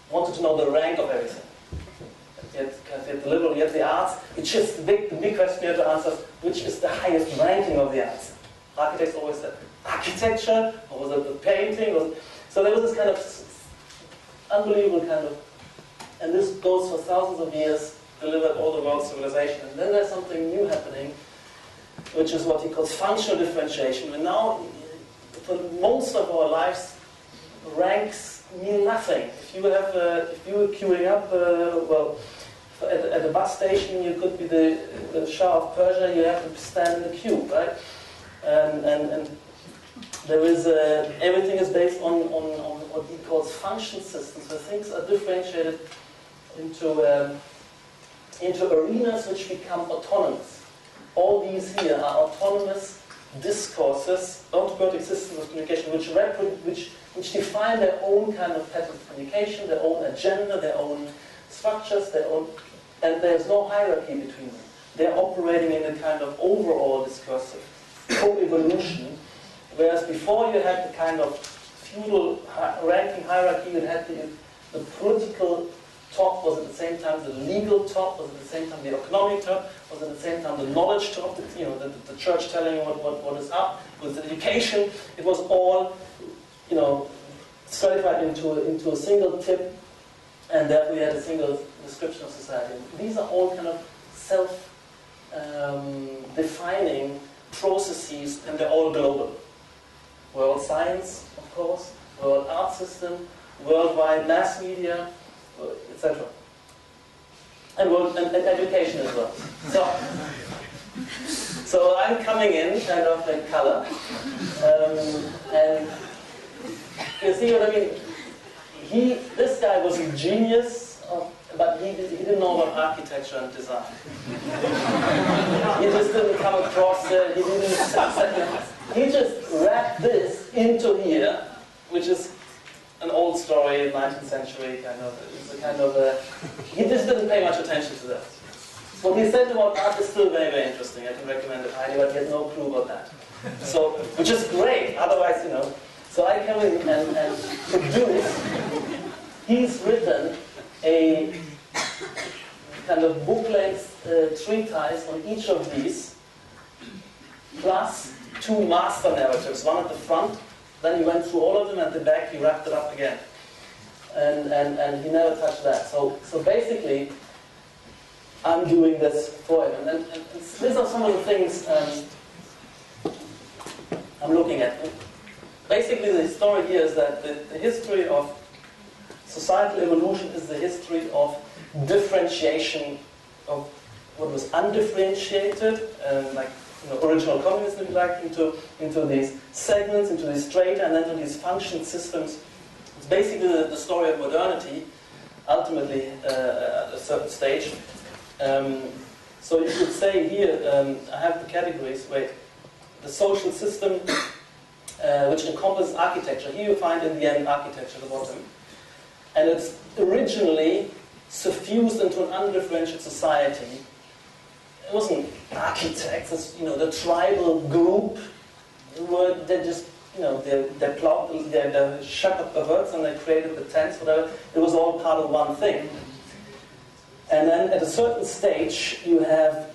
S2: wanted to know the rank of everything. You had the liberal, you had the arts, which is the big question you have to answer, which is the highest ranking of the arts. Architects always said architecture, or was it the painting? So there was this kind of unbelievable kind of, and this goes for thousands of years, delivered all the world's civilization. And then there's something new happening, which is what he calls functional differentiation. And now, for most of our lives, ranks mean nothing. If you were queuing up, at a bus station, you could be the Shah of Persia. You have to stand in the queue, right? And there is everything is based on what he calls function systems, where things are differentiated into arenas which become autonomous. All these here are autonomous discourses, autopoietic systems of communication, which define their own kind of pattern of communication, their own agenda, their own structures, and there's no hierarchy between them. They're operating in a kind of overall discursive co-evolution, whereas before you had the kind of feudal ranking hierarchy, you had the political top was at the same time the legal top, was at the same time the economic top, was at the same time the knowledge top, the church telling you what is up, with education. It was all, stratified into a single tip, and that we had a single description of society. These are all kind of self-defining processes, and they're all global. World science, of course, world art system, worldwide mass media, etc. And education as well. So I'm coming in kind of like color, and you see what I mean? This guy was a genius of but he didn't know about architecture and design. He just didn't come across it, he just wrapped this into here, which is an old story, 19th century kind of, he just didn't pay much attention to that. What he said about art is still very, very interesting. I can recommend it highly, but he had no clue about that. So, which is great, otherwise, So I come in and produce, he's written a kind of book-length treatise on each of these, plus 2 master narratives, one at the front, then he went through all of them, at the back he wrapped it up again. And he never touched that. So basically, I'm doing this for him. And these are some of the things I'm looking at. Basically, the story here is that the history of societal evolution is the history of differentiation of what was undifferentiated, like original communism, like into these segments, into these strata, and then to these function systems. It's basically the story of modernity, ultimately at a certain stage. So you could say here, I have the categories, the social system, which encompasses architecture. Here you find in the end architecture at the bottom. And it's originally suffused into an undifferentiated society. It wasn't architects, it's, the tribal group, they just, they plowed, they shepherded the herds and they created the tents, whatever. It was all part of one thing. And then at a certain stage, you have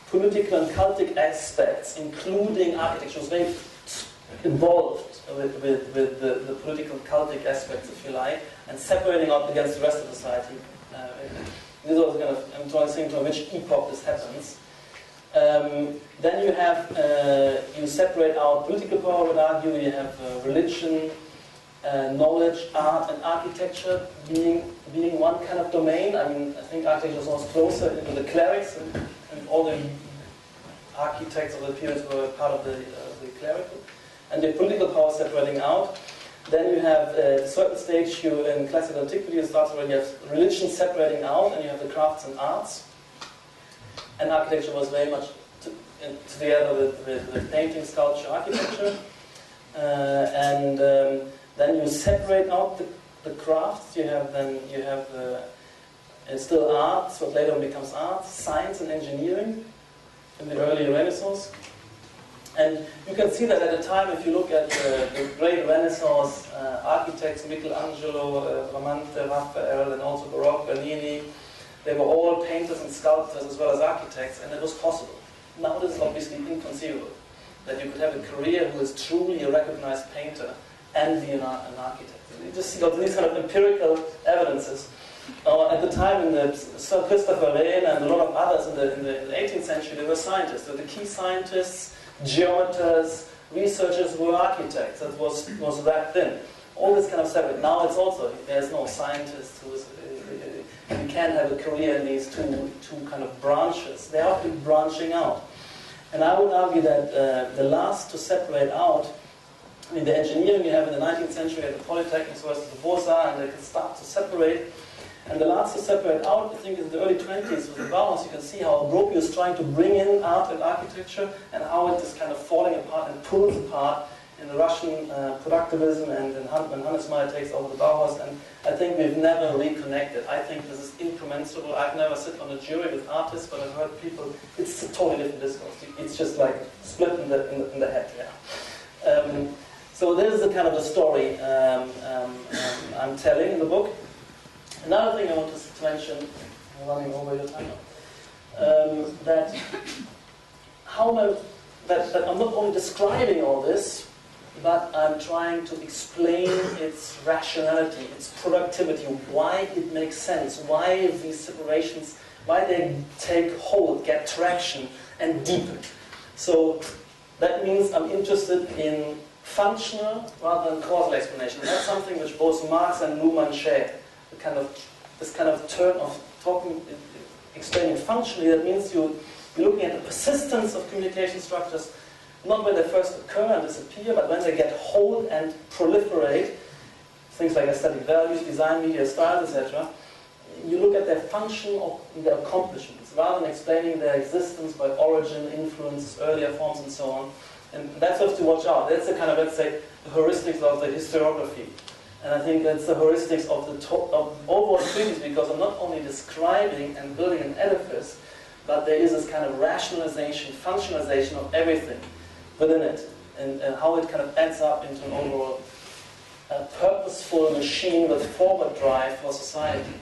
S2: political and cultic aspects, including architecture. It was very involved with the political cultic aspects, if you like, and separating out against the rest of society. This was kind of, I'm trying to think to which epoch this happens. Then you have, you separate out political power, I would argue, you have religion, knowledge, art, and architecture being one kind of domain. I mean, I think architecture is almost closer into the clerics, and all the architects of the period were part of the clerical. And the political power separating out. Then you have, at a certain stage, in classical antiquity, you start when you have religion separating out, and you have the crafts and arts. And architecture was very much together with painting, sculpture, architecture. Then you separate out the crafts. You have still arts, what later becomes art, science and engineering in the early Renaissance. And you can see that at a time, if you look at the great Renaissance architects, Michelangelo, Bramante, Raphael, and also Baroque, Bernini, they were all painters and sculptors as well as architects, and it was possible. Now this is obviously inconceivable, that you could have a career who is truly a recognized painter and be an architect. You just see these kind of empirical evidences. At the time, Sir Christopher Wren and a lot of others in the 18th century, they were scientists. They were the key scientists, geometers, researchers who were architects. That was wrapped in. All this kind of separate. Now it's also, there's no scientist who is, you can't have a career in these two kind of branches. They are branching out. And I would argue that the last to separate out, I mean, the engineering you have in the 19th century at the polytechnics versus the Beaux-Arts, and they can start to separate. And the last to separate out, I think, in the early 20s with the Bauhaus. You can see how Gropius is trying to bring in art and architecture, and how it is kind of falling apart and pulls apart in the Russian productivism, and when Hannes Meyer takes over the Bauhaus. And I think we've never reconnected. I think this is incommensurable. I've never sit on a jury with artists, but I've heard people. It's a totally different discourse. It's just like split in the head. Yeah. So this is the kind of the story I'm telling in the book. Another thing I want to mention, I'm running over your time now, that I'm not only describing all this, but I'm trying to explain its rationality, its productivity, why it makes sense, why these separations, why they take hold, get traction, and deepen. So that means I'm interested in functional rather than causal explanation. And that's something which both Marx and Luhmann share. This kind of turn of explaining functionally. That means you're looking at the persistence of communication structures, not when they first occur and disappear, but when they get hold and proliferate things like aesthetic values, design, media, styles, etc., you look at their function or their accomplishments, rather than explaining their existence by origin, influences, earlier forms, and so on. And that's what to watch out. That's the kind of, let's say, the heuristics of the historiography. And I think that's the heuristics of the overall treatise, because I'm not only describing and building an edifice, but there is this kind of rationalization, functionalization of everything within it, and how it kind of adds up into an overall purposeful machine with forward drive for society.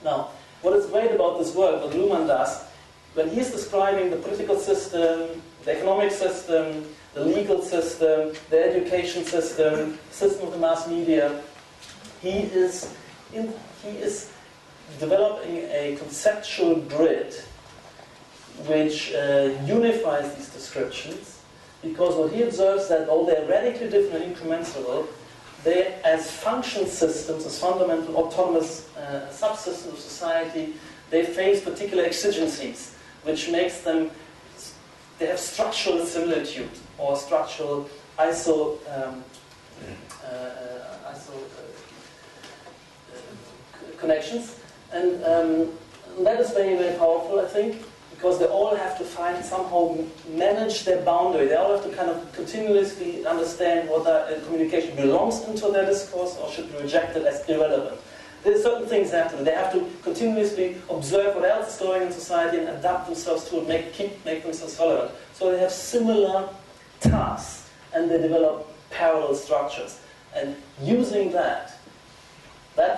S2: Now, what is great about this work, what Luhmann does, when he's describing the political system, the economic system, the legal system, the education system, system of the mass media, he is developing a conceptual grid which unifies these descriptions, because what he observes that although they're radically different and incremental, they, as function systems, as fundamental autonomous subsystems of society, they face particular exigencies, which makes them, they have structural similitude or structural connections. And that is very, very powerful, I think, because they all have to somehow manage their boundary. They all have to kind of continuously understand whether communication belongs into their discourse or should be rejected as irrelevant. There are certain things they have to do. They have to continuously observe what else is going on in society and adapt themselves to it, make themselves relevant. So they have similar tasks, and they develop parallel structures. And using that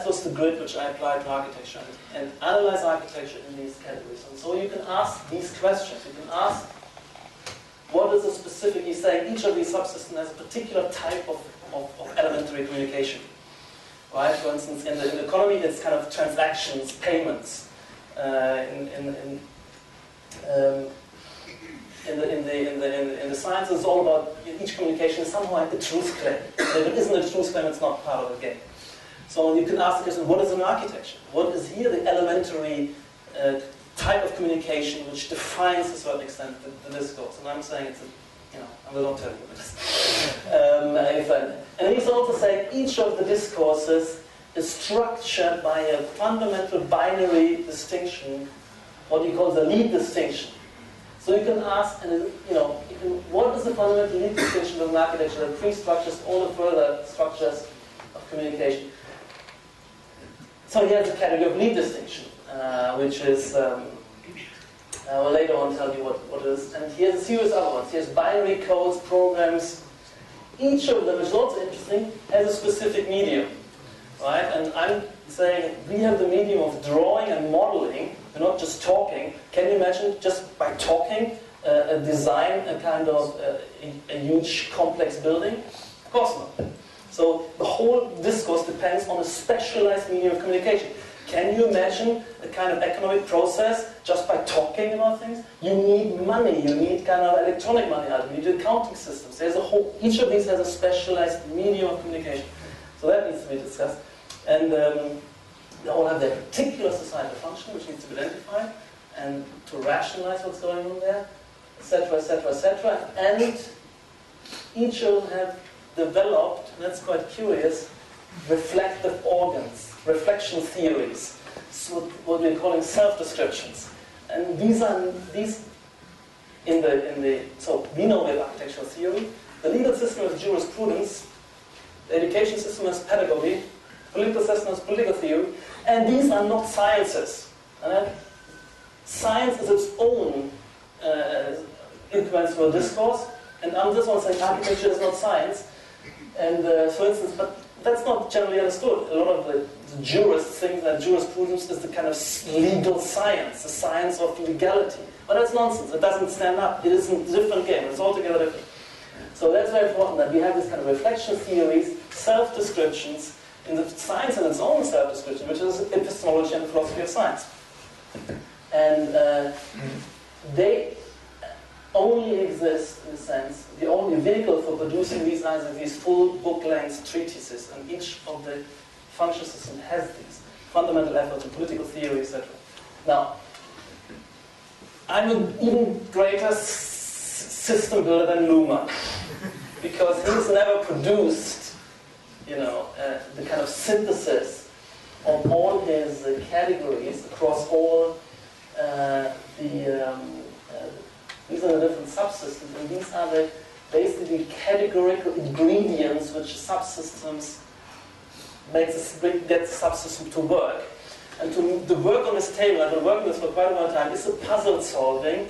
S2: was the grid which I applied to architecture, and analyze architecture in these categories. And so you can ask these questions. You can ask, what is a specific, he's saying each of these subsystems has a particular type of elementary communication. Right? For instance, in the economy, it's kind of transactions, payments. In the science, it's all about each communication is somehow like a truth claim. If it isn't a truth claim, it's not part of the game. So you can ask the question, what is an architecture? What is here the elementary type of communication which defines to a certain extent the discourse? And I'm saying it's I will not tell you this. And he's also saying each of the discourses is structured by a fundamental binary distinction, what he calls a lead distinction. So you can ask, what is the fundamental lead distinction of an architecture that pre-structures all the further structures of communication? So he has a category of lead distinction, which is, I will later on tell you what it is. And he has a series of other ones. He has binary codes, programs. Each of them, which is also interesting, has a specific medium. Right? And I'm saying we have the medium of drawing and modeling. We're not just talking. Can you imagine just by talking design a kind of a huge complex building? Of course not. So the whole discourse depends on a specialized medium of communication. Can you imagine a kind of economic process just by talking about things? You need money, you need kind of electronic money, you need accounting systems. There's each of these has a specialized medium of communication. So that needs to be discussed. And they all have their particular societal function, which needs to be identified, and to rationalize what's going on there, etc., etc., etc. And each of them have developed, and that's quite curious, reflective organs, reflection theories, so what we're calling self-descriptions. And so we know we have architectural theory, the legal system is jurisprudence, the education system is pedagogy, political system is political theory, and these are not sciences. Science is its own influence for discourse, and I'm just want to say architecture is not science. And for instance, but that's not generally understood. A lot of the jurists think that jurisprudence is the kind of legal science, the science of legality. But that's nonsense. It doesn't stand up. It is a different game. It's altogether different. So that's very important that we have this kind of reflection theories, self-descriptions, in the science and its own self-description, which is epistemology and the philosophy of science. And they only exist, in a sense, the only vehicle for producing these are these full book-length treatises, and each of the function systems has these fundamental efforts in political theory, etc. Now, I'm an even greater system builder than Luhmann, because he's never produced the kind of synthesis of all his categories across all these are the different subsystems, and these are the basically categorical ingredients which subsystems get the subsystem to work. And the work on this table, I've been working on this for quite a long time, is a puzzle solving,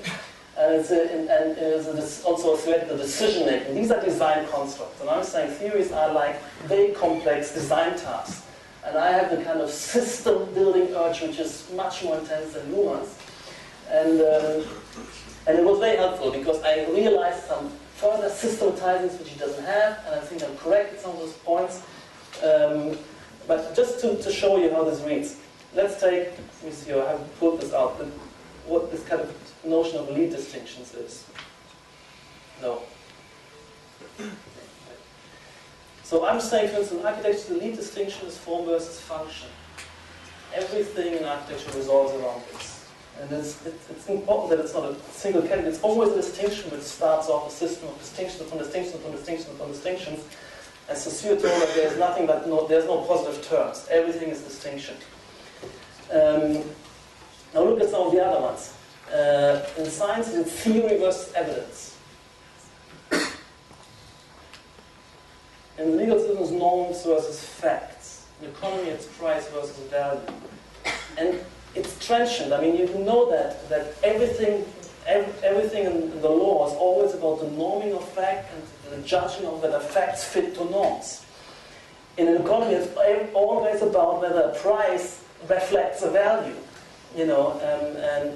S2: and it's also a decision making. These are design constructs, and I'm saying theories are like very complex design tasks. And I have the kind of system building urge which is much more intense than Luhmann's. And it was very helpful because I realized some further systematizings which he doesn't have, and I think I'm correct with some of those points. But just to show you how this reads, let's take, let me see, I have pulled this out, what this kind of notion of lead distinctions is. No. So I'm saying, for instance, in architecture, the lead distinction is form versus function. Everything in architecture resolves around this. And it's important that it's not a single category. It's always a distinction which starts off a system of distinctions upon distinctions upon distinctions upon distinctions. As Saussure told us, there's nothing but there's no positive terms. Everything is distinction. Now look at some of the other ones. In science, it's theory versus evidence. In the legal system, it's norms versus facts. In economy, it's price versus value. And it's transient. I mean, you know that everything in the law is always about the norming of fact and the judging of whether facts fit to norms. In an economy, it's always about whether a price reflects a value. And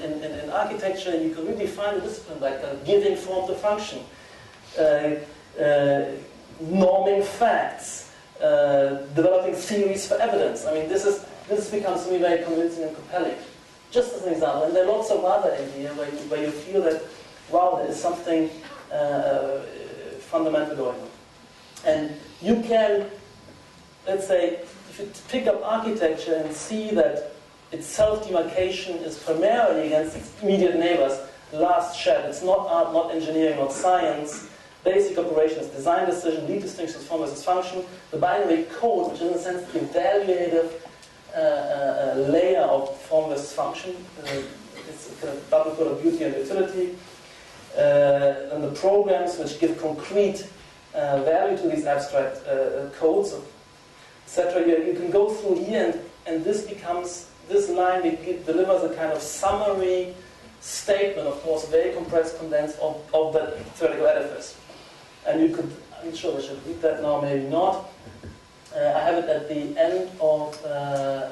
S2: in architecture, you can really find a discipline like giving form to function, norming facts, developing theories for evidence. I mean, this becomes to me very convincing and compelling. Just as an example, and there are lots of other in here where you feel that, wow, there is something fundamental going on. And you can, let's say, if you pick up architecture and see that its self-demarcation is primarily against its immediate neighbors, last shed, it's not art, not engineering, not science, basic operation is design decision, lead distinctions, form versus function, the binary code, which is in a sense the evaluative layer of form versus function. It's a kind of double code of beauty and utility. And the programs which give concrete value to these abstract codes, etc. You can go through here, and this line delivers a kind of summary statement, of course, very compressed, condensed, of the theoretical edifice. And you could, I'm sure I should read that now, maybe not. I have it at the end of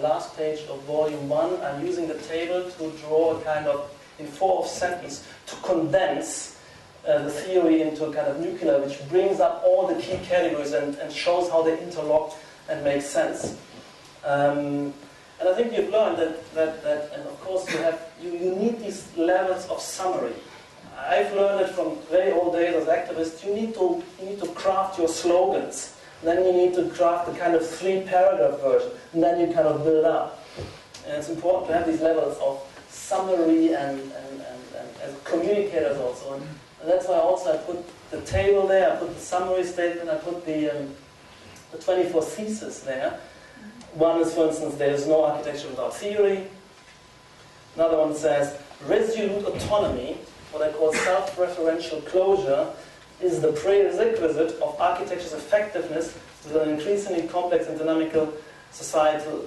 S2: last page of volume 1. I'm using the table to draw a kind of, in 4 sentences, to condense the theory into a kind of nuclear, which brings up all the key categories and shows how they interlock and make sense. And I think you've learned that and of course you need these levels of summary. I've learned it from very old days as activists. You need to craft your slogans. Then you need to craft a kind of 3-paragraph version, and then you kind of build up. And it's important to have these levels of summary and as communicators also. And that's why also I put the table there, I put the summary statement, I put the 24 theses there. One is, for instance, there is no architecture without theory. Another one says, resolute autonomy, what I call self-referential closure, is the prerequisite of architecture's effectiveness with an increasingly complex and dynamical societal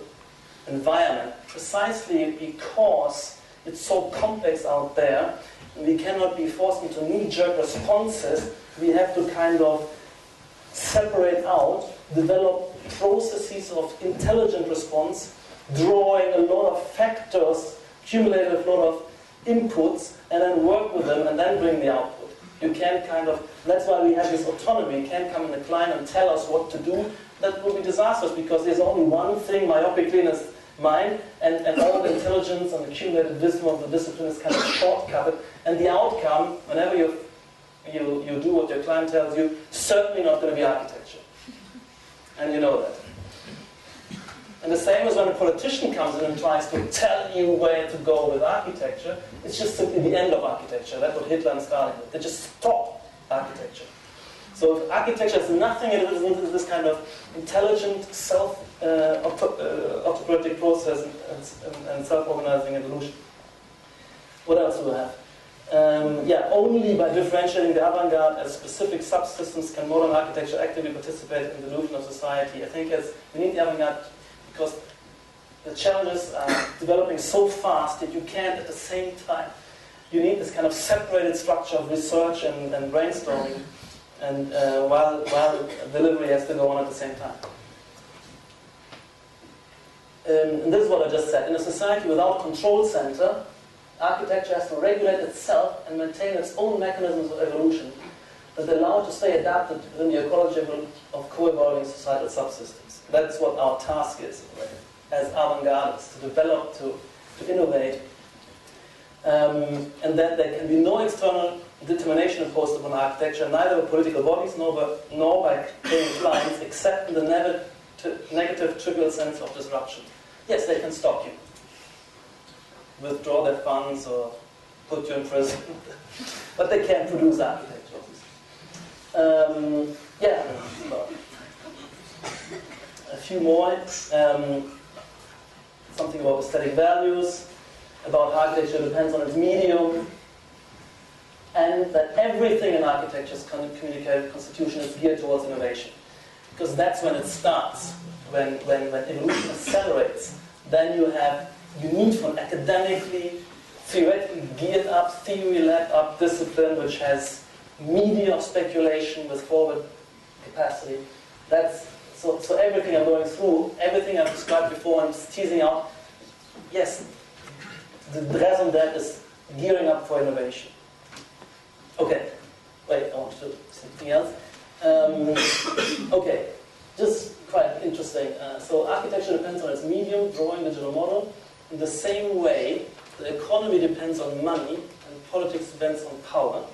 S2: environment, precisely because it's so complex out there, and we cannot be forced into knee-jerk responses. We have to kind of separate out, develop processes of intelligent response, drawing a lot of factors, accumulate a lot of inputs, and then work with them, and then bring the output. You can't that's why we have this autonomy. You can't come in the client and tell us what to do. That will be disastrous, because there's only one thing myopically in his mind, and all the intelligence and accumulated wisdom of the discipline is kind of shortcutted. And the outcome, whenever you do what your client tells you, certainly not going to be architecture. And you know that. And the same as when a politician comes in and tries to tell you where to go with architecture, it's just simply the end of architecture. That's what Hitler and Stalin did. They just stopped architecture. So if architecture has nothing, it isn't this kind of intelligent, autopoietic process and self-organizing evolution. What else do we have? Only by differentiating the avant-garde as specific subsystems can modern architecture actively participate in the evolution of society. I think we need the avant-garde because the challenges are developing so fast that you can't at the same time. You need this kind of separated structure of research and brainstorming, and while delivery has to go on at the same time. And this is what I just said. In a society without control center, architecture has to regulate itself and maintain its own mechanisms of evolution that allow it to stay adapted within the ecology of co-evolving societal subsystems. That's what our task is, as avant-gardists, to develop, to innovate. And that there can be no external determination imposed upon architecture, neither by political bodies nor by paying clients, except in the negative trivial sense of disruption. Yes, they can stop you, withdraw their funds or put you in prison, but they can't produce architecture. A few more. Something about aesthetic values, about architecture depends on its medium, and that everything in architecture's communicative constitution is geared towards innovation. Because that's when it starts. When evolution accelerates, then you need for an academically, theoretically geared up, theory led up discipline which has media of speculation with forward capacity. So everything I'm going through, everything I've described before, I'm teasing out, yes, the raison d'être is gearing up for innovation. Okay, wait, I want to do something else. Okay, just quite interesting. So architecture depends on its medium, drawing, digital model. In the same way, the economy depends on money and politics depends on power.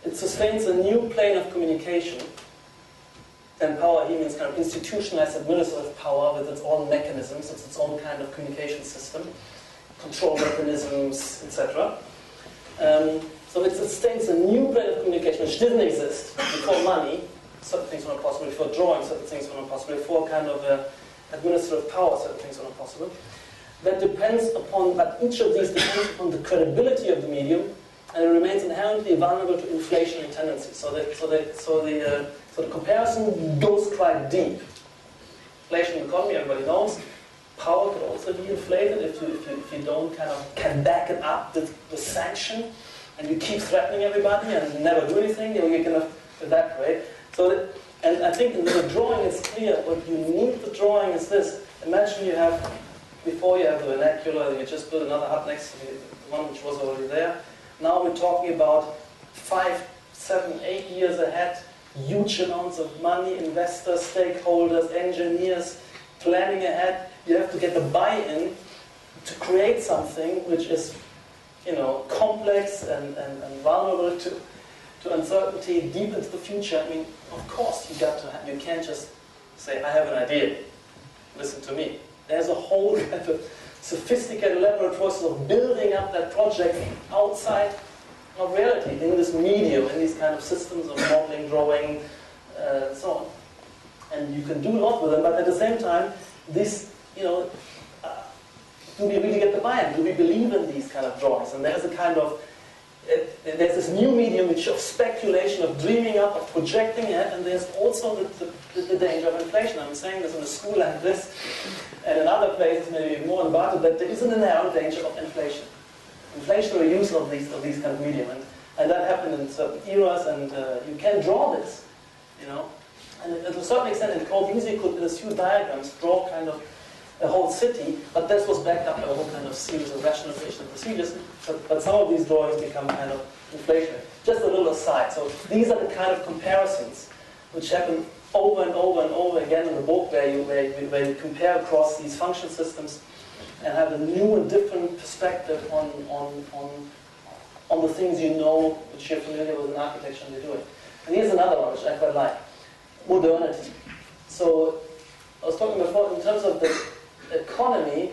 S2: It sustains a new plane of communication. And power here means kind of institutionalized administrative power with its own mechanisms, it's its own kind of communication system, control mechanisms, etc. So it sustains a new plane of communication which didn't exist before money. Certain things were not possible. Before drawing, certain things were not possible. Before kind of administrative power, certain things were not possible. That depends upon, but each of these depends upon the credibility of the medium, and it remains inherently vulnerable to inflationary tendencies. So the comparison goes quite deep. Inflation in the economy, everybody knows. Power could also be inflated if you don't can back it up with sanction, and you keep threatening everybody and never do anything, you're going to evaporate. And I think in the drawing it's clear, what you need the drawing is this. Imagine before you have the vernacular, you just build another hut next to the one which was already there. Now we're talking about 5, 7, 8 years ahead, huge amounts of money, investors, stakeholders, engineers, planning ahead. You have to get the buy-in to create something which is, complex and vulnerable to uncertainty, deep into the future. I mean, of course, you can't just say, I have an idea, listen to me. There's a whole kind of sophisticated elaborate process of building up that project outside of reality, in this medium, in these kind of systems of modeling, drawing, and so on. And you can do a lot with them, but at the same time, do we really get the buy-in? Do we believe in these kind of drawings? And there's there's this new medium which of speculation, of dreaming up, of projecting it, and there's also the danger of inflation. I'm saying this in a school like this, and in other places maybe more about it, that there is an inherent danger of inflation. Inflationary use of these kind of medium. And that happened in certain eras, and you can draw this, And to a certain extent, in Corbusier could, in a few diagrams, draw kind of a whole city, but this was backed up by a whole kind of series of rationalization procedures. But some of these drawings become kind of inflationary. Just a little aside. So these are the kind of comparisons which happen over and over and over again in the book, where you compare across these function systems and have a new and different perspective on the things which you're familiar with in architecture and you're doing. And here's another one which I quite like: modernity. So I was talking before in terms of the economy.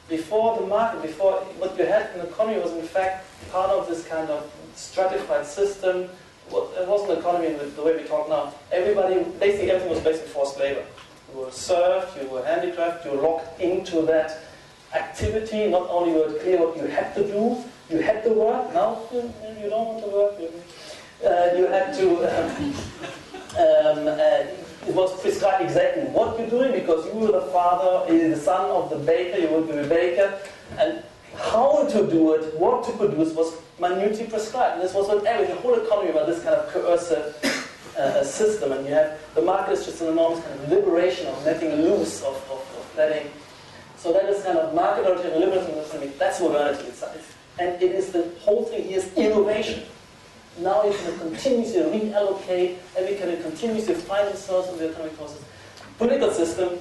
S2: Before the market, before what you had in the economy was in fact part of this kind of stratified system it wasn't an economy in the way we talk now. Basically everything was based on forced labor. You were served, you were handicraft, you were locked into that activity. Not only were it clear what you had to do, you had to work. Now you don't want to work. You had to. It was prescribed exactly what you're doing because you were the son of the baker. You would be a baker, and how to do it, what to produce was minutely prescribed. And this was what everything, the whole economy about this kind of coercive system. And you have the market is just an enormous kind of liberation of letting loose of letting. So that is kind of market oriented liberalism economy. That's modernity itself. And it is the whole thing here is innovation. Now you can continuously reallocate, and we can continuously find themselves in the economic process. Political system,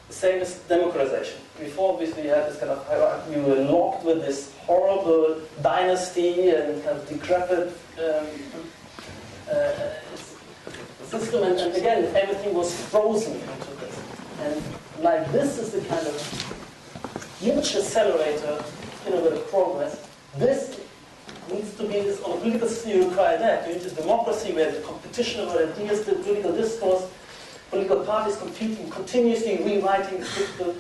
S2: the same as democratization. Before, obviously, you had this kind of hierarchy. You were locked with this horrible dynasty and kind of decrepit system, and again, everything was frozen into this. And like this is the kind of huge accelerator, innovative progress. This needs to be this on a political system. You require that. You need a democracy where the competition about ideas, the political discourse, political parties competing, continuously rewriting the political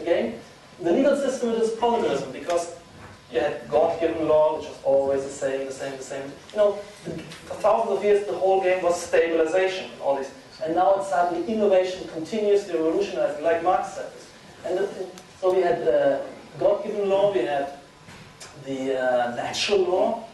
S2: game. The legal system is positivism because you had God-given law, which was always the same. For thousands of years, the whole game was stabilization. All this, and now it's suddenly innovation, continuously revolutionizing, like Marx said. And so we had God-given law, we had the natural law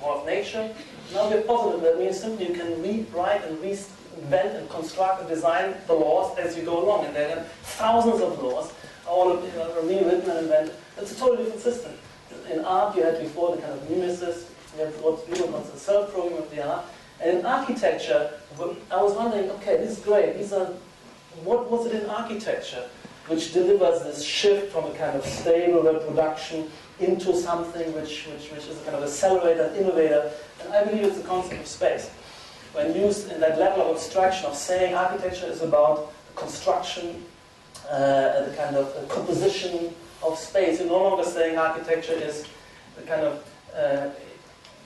S2: of nature. Now we're positive. That means simply you can rewrite and reinvent and construct and design the laws as you go along. And there are thousands of laws, all of them are rewritten and invented. It's a totally different system. In art, you had before the kind of mimesis, you had what we call the self-programming of the art. And in architecture, I was wondering, okay, this is great. What was it in architecture which delivers this shift from a kind of stable reproduction into something which is a kind of accelerator, innovator? And I believe it's the concept of space. When used in that level of abstraction of saying architecture is about construction, the kind of composition of space. You're no longer saying architecture is the kind of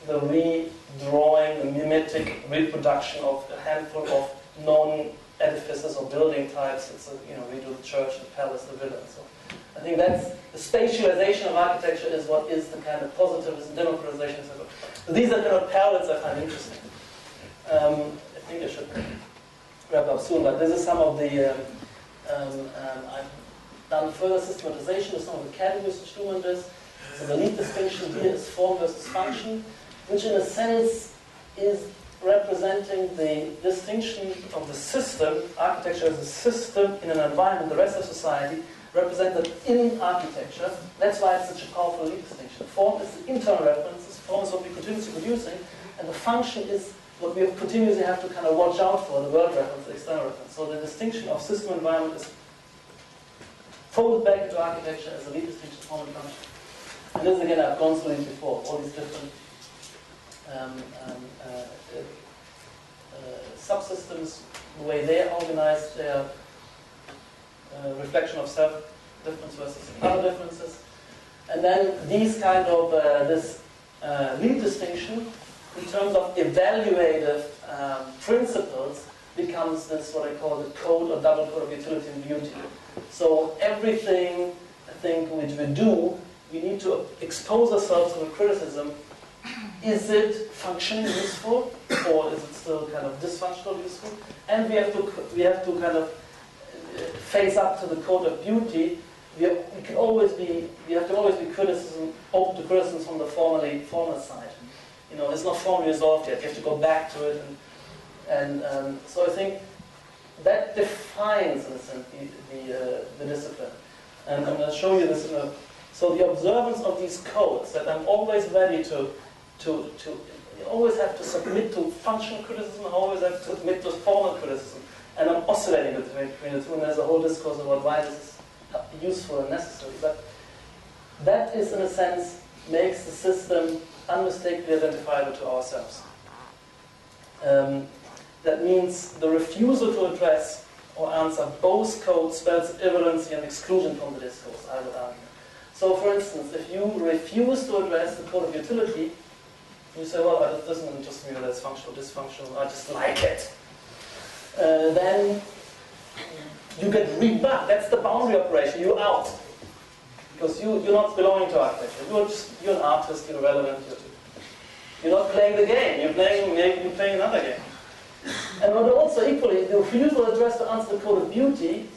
S2: the redrawing, the mimetic reproduction of a handful of known edifices or building types. It's redo the church, the palace, the villa, and so on. I think that's the spatialization of architecture is what is the kind of positivism, democratization, etc. So these are kind of parallels I find interesting. I think I should wrap up soon, but this is some of the. I've done further systematization of some of the categories which do on this. So the lead distinction here is form versus function, which in a sense is representing the distinction of the system, architecture as a system in an environment, the rest of society, represented in architecture. That's why it's such a powerful lead distinction. Form is the internal references, form is what we're continuously producing, and the function is what we continuously have to kind of watch out for, the world reference, the external reference. So the distinction of system environment is folded back into architecture as a lead distinction, form and function. And this again I've gone through it before, all these different subsystems, the way they are organized, their reflection of self-difference versus other differences. And then these kind of, this lead distinction in terms of evaluative principles becomes this, what I call the code or double code of utility and beauty. So everything, I think, which we do, we need to expose ourselves to a criticism. Is it functionally useful, or is it still kind of dysfunctional useful? And we have to kind of face up to the code of beauty. We have to always be open to criticism from the formal side. It's not formally resolved yet. You have to go back to it, and so I think that defines, in a sense, the discipline. And I'm going to show you this in a. So the observance of these codes, that I'm always ready to you always have to submit to functional criticism, I always have to submit to formal criticism, and I'm oscillating between the two, and there's a whole discourse about why this is useful and necessary. But that is, in a sense, makes the system unmistakably identifiable to ourselves. That means the refusal to address or answer both codes spells irrelevancy and exclusion from the discourse, I would argue. So, for instance, if you refuse to address the code of utility, You say, well, that doesn't interest me, that's functional, dysfunctional, I just like it. Then you get rebugged. That's the boundary operation. You're out. Because you're not belonging to architecture. You're an artist, you're relevant. You're not playing the game. You're playing another game. And but also equally, the refusal address to answer the code of beauty,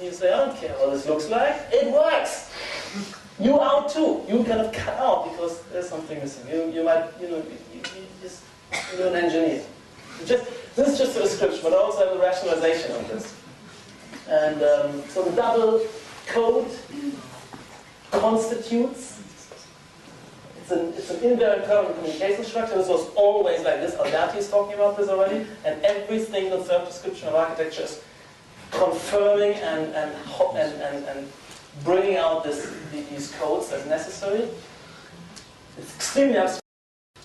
S2: you say, I don't care what this looks like. It works. You out too. You kind of cut out because there's something missing. You're an engineer. This is just a description, but I also have a rationalization of this. And so the double code constitutes, it's an invariant current communication structure. This was always like this. Alberti is talking about this already. And every single third description of architecture is confirming and bringing out these codes as necessary. It's extremely abstract.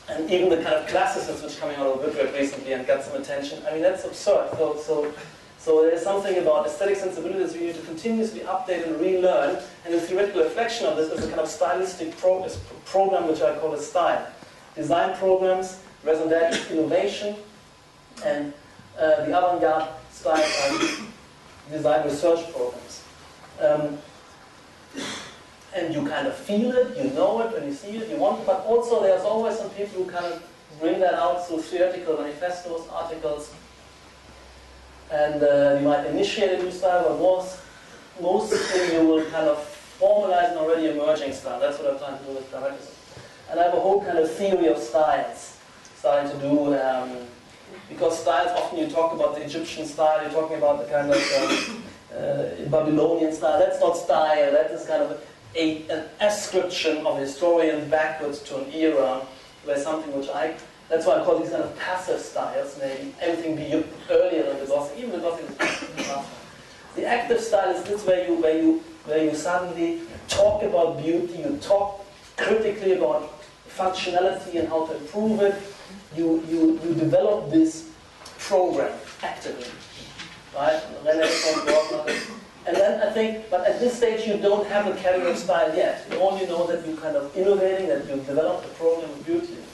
S2: And even the kind of classicists which are coming out of Woodward recently and got some attention, I mean, that's absurd. So there's something about aesthetic sensibilities we need to continuously update and relearn, and the theoretical reflection of this is a kind of stylistic program which I call a style. Design programs, raison d'être is innovation, and the avant-garde style are design research programs. And you kind of feel it, you know it, when you see it, you want it, but also there's always some people who kind of bring that out through theoretical manifestos, articles, and you might initiate a new style, but mostly you will kind of formalize an already emerging style. That's what I'm trying to do with directism. And I have a whole kind of theory of styles, starting to do, because styles, often you talk about the Egyptian style, you're talking about the kind of Babylonian style. That's not style, that is kind of an ascription of a historian backwards to an era where something which that's why I call these kind of passive styles, maybe everything be earlier than the Gothic, even the Gothic is faster. The active style is this where you suddenly talk about beauty, you talk critically about functionality and how to improve it, you develop this program actively. Right? And then I think, but at this stage you don't have a category of style yet. You only know that you're kind of innovating, that you've developed a program of beauty and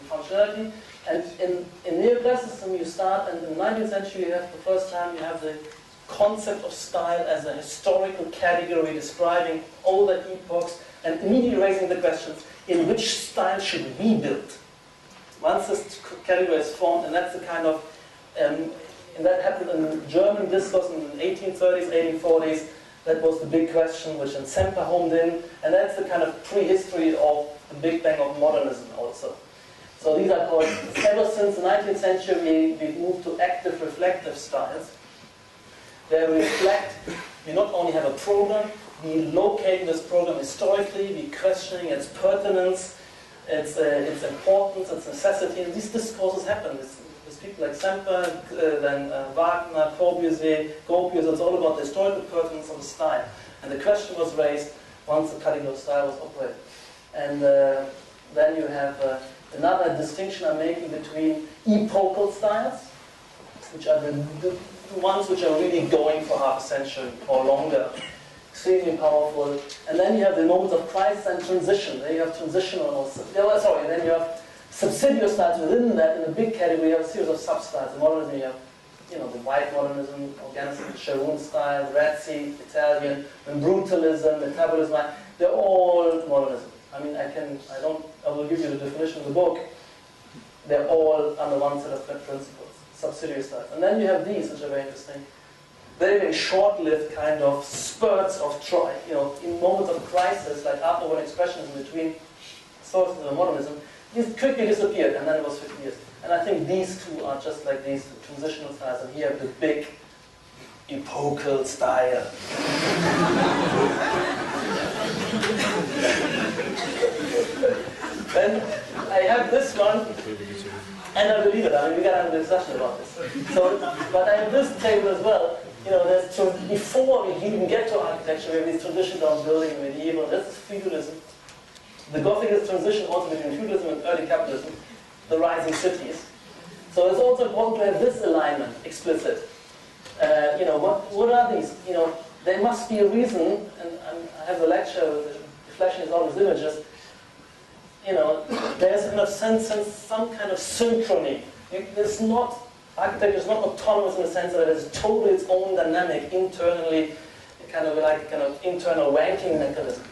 S2: functionality. And in neoclassicism you start, and in the 19th century you have the first time you have the concept of style as a historical category describing all the epochs and immediately raising the questions, in which style should we build? Once this category is formed, and that's the kind of and that happened in German discourse in the 1830s, 1840s. That was the big question, which then Semper homed in. And that's the kind of prehistory of the Big Bang of modernism also. So these are called, ever since the 19th century, we've moved to active reflective styles. Where we reflect, we not only have a program, we locate this program historically, we questioning its pertinence, its importance, its necessity. And these discourses happen. There's people like Semper, then Wagner, Corbusier, Gropius. It's all about the historical pertinence of the style. And the question was raised once the category of style was operated. And then you have another distinction I'm making between epochal styles, which are the ones which are really going for half a century or longer, extremely powerful. And then you have the moments of crisis and transition. Then you have transitional, then you have subsidiary styles within that. In the big category, you have a series of sub-styles. In modernism, you have, the white modernism, organism, Sharon style, Razzi, Italian, and brutalism, metabolism. They're all modernism. I mean, I will give you the definition of the book. They're all under one set of principles, subsidiary styles. And then you have these, which are very interesting. Very, very short-lived kind of spurts of in moments of crisis, like after one expressionism between sources of modernism, these quickly disappeared, and then it was 50 years. And I think these two are just like these transitional styles, and here the big epochal style. Then I have this one, and I believe it. I mean, we gotta have a discussion about this. So, but I have this table as well. There's before we even get to architecture, we have these transitions on building, medieval. This is feudalism. The Gothic is transition also between feudalism and early capitalism, the rising cities. So it's also important to have this alignment explicit. What are these? There must be a reason, and I have a lecture flashing all these images. there's in a sense some kind of synchrony. Architecture is not autonomous in the sense that it is totally its own dynamic internally, kind of internal ranking mechanism.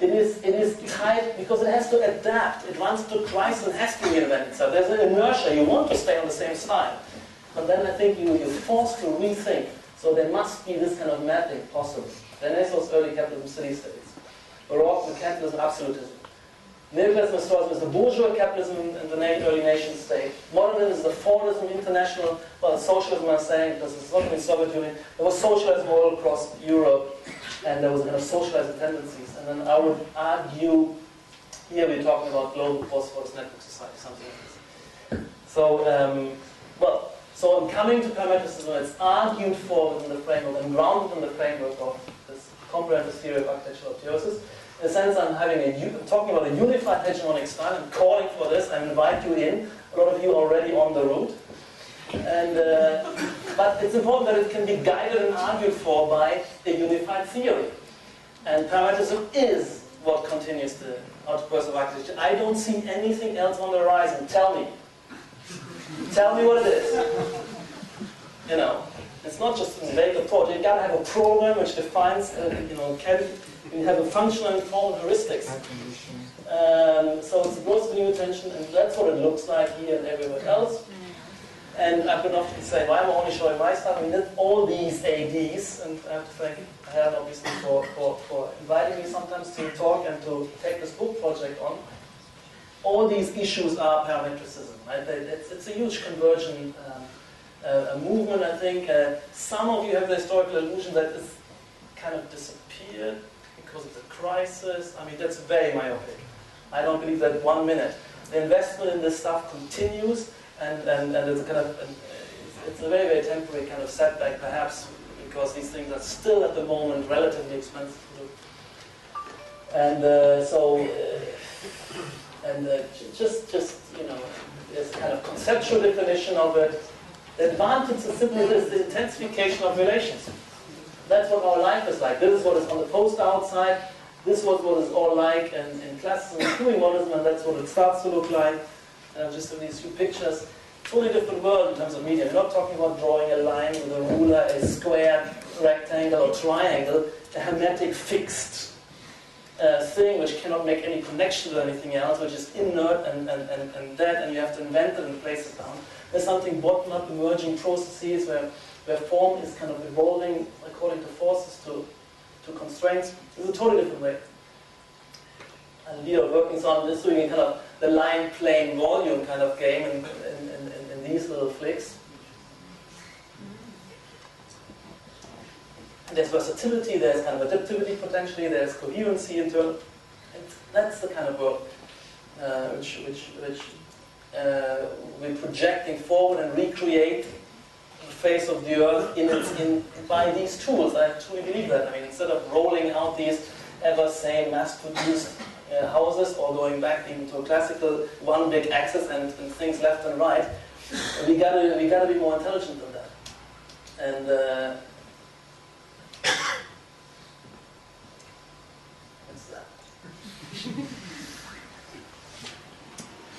S2: It is tied because it has to adapt. It runs into crisis and has to reinvent itself. There's an inertia. You want to stay on the same style. But then I think you're forced to rethink. So there must be this kind of mapping possible. Renaissance, early capitalism, city-states. Baroque, mercantilism, absolutism. Neoclassicism is the bourgeois capitalism in the early nation-state. Modernism is the Fordism, international, socialism, I'm saying, because it's not in the Soviet Union. There was socialism all across Europe, and there was a kind of socializing tendencies. And then I would argue, here we're talking about global post-Fordist network society, something like this. So I'm coming to parametricism. It's argued for within the framework and grounded in the framework of this comprehensive theory of architectural autopoiesis. In a sense, I'm talking about a unified hegemonic style. I'm calling for this. I invite you in. A lot of you are already on the route. And, but it's important that it can be guided and argued for by a unified theory. And parametricism is what continues the autopoiesis of architecture. I don't see anything else on the horizon. Tell me. Tell me what it is. It's not just a vague approach. You've got to have a program which defines, you have a functional and formal heuristics. So it's supposed to be new attention, and that's what it looks like here and everywhere else. And I've been often saying, why am I only showing my stuff? I mean, all these ADs, and I have to thank Herrn obviously for inviting me sometimes to talk and to take this book project on. All these issues are parametricism, right? It's a huge convergent movement, I think. Some of you have the historical illusion that it's kind of disappeared because of the crisis. I mean, that's very myopic. I don't believe that 1 minute. The investment in this stuff continues, and it's a kind of it's a very, very temporary kind of setback, perhaps because these things are still at the moment relatively expensive to do. And there's a kind of conceptual definition of it. The advantage is simply this: the intensification of relations. That's what our life is like. This is what is on the poster outside. This is what it's all like in classicism, including modernism, and that's what it starts to look like. Just in these few pictures, totally different world in terms of medium. We're not talking about drawing a line with a ruler, a square, rectangle, or triangle, a hermetic fixed thing which cannot make any connection to anything else, which is inert and dead, and you have to invent it and place it down. There's something bottom-up emerging processes where form is kind of evolving according to forces to constraints. It's a totally different way. And we are working on this, doing kind of the line, plane, volume kind of game in these little flicks. There's versatility, there's kind of adaptivity potentially, there's coherency internal. And that's the kind of work which we're projecting forward and recreate the face of the earth by these tools. I truly believe that. I mean, instead of rolling out these ever same mass-produced houses or going back even to a classical one big axis and things left and right, we gotta be more intelligent than that. And what's that?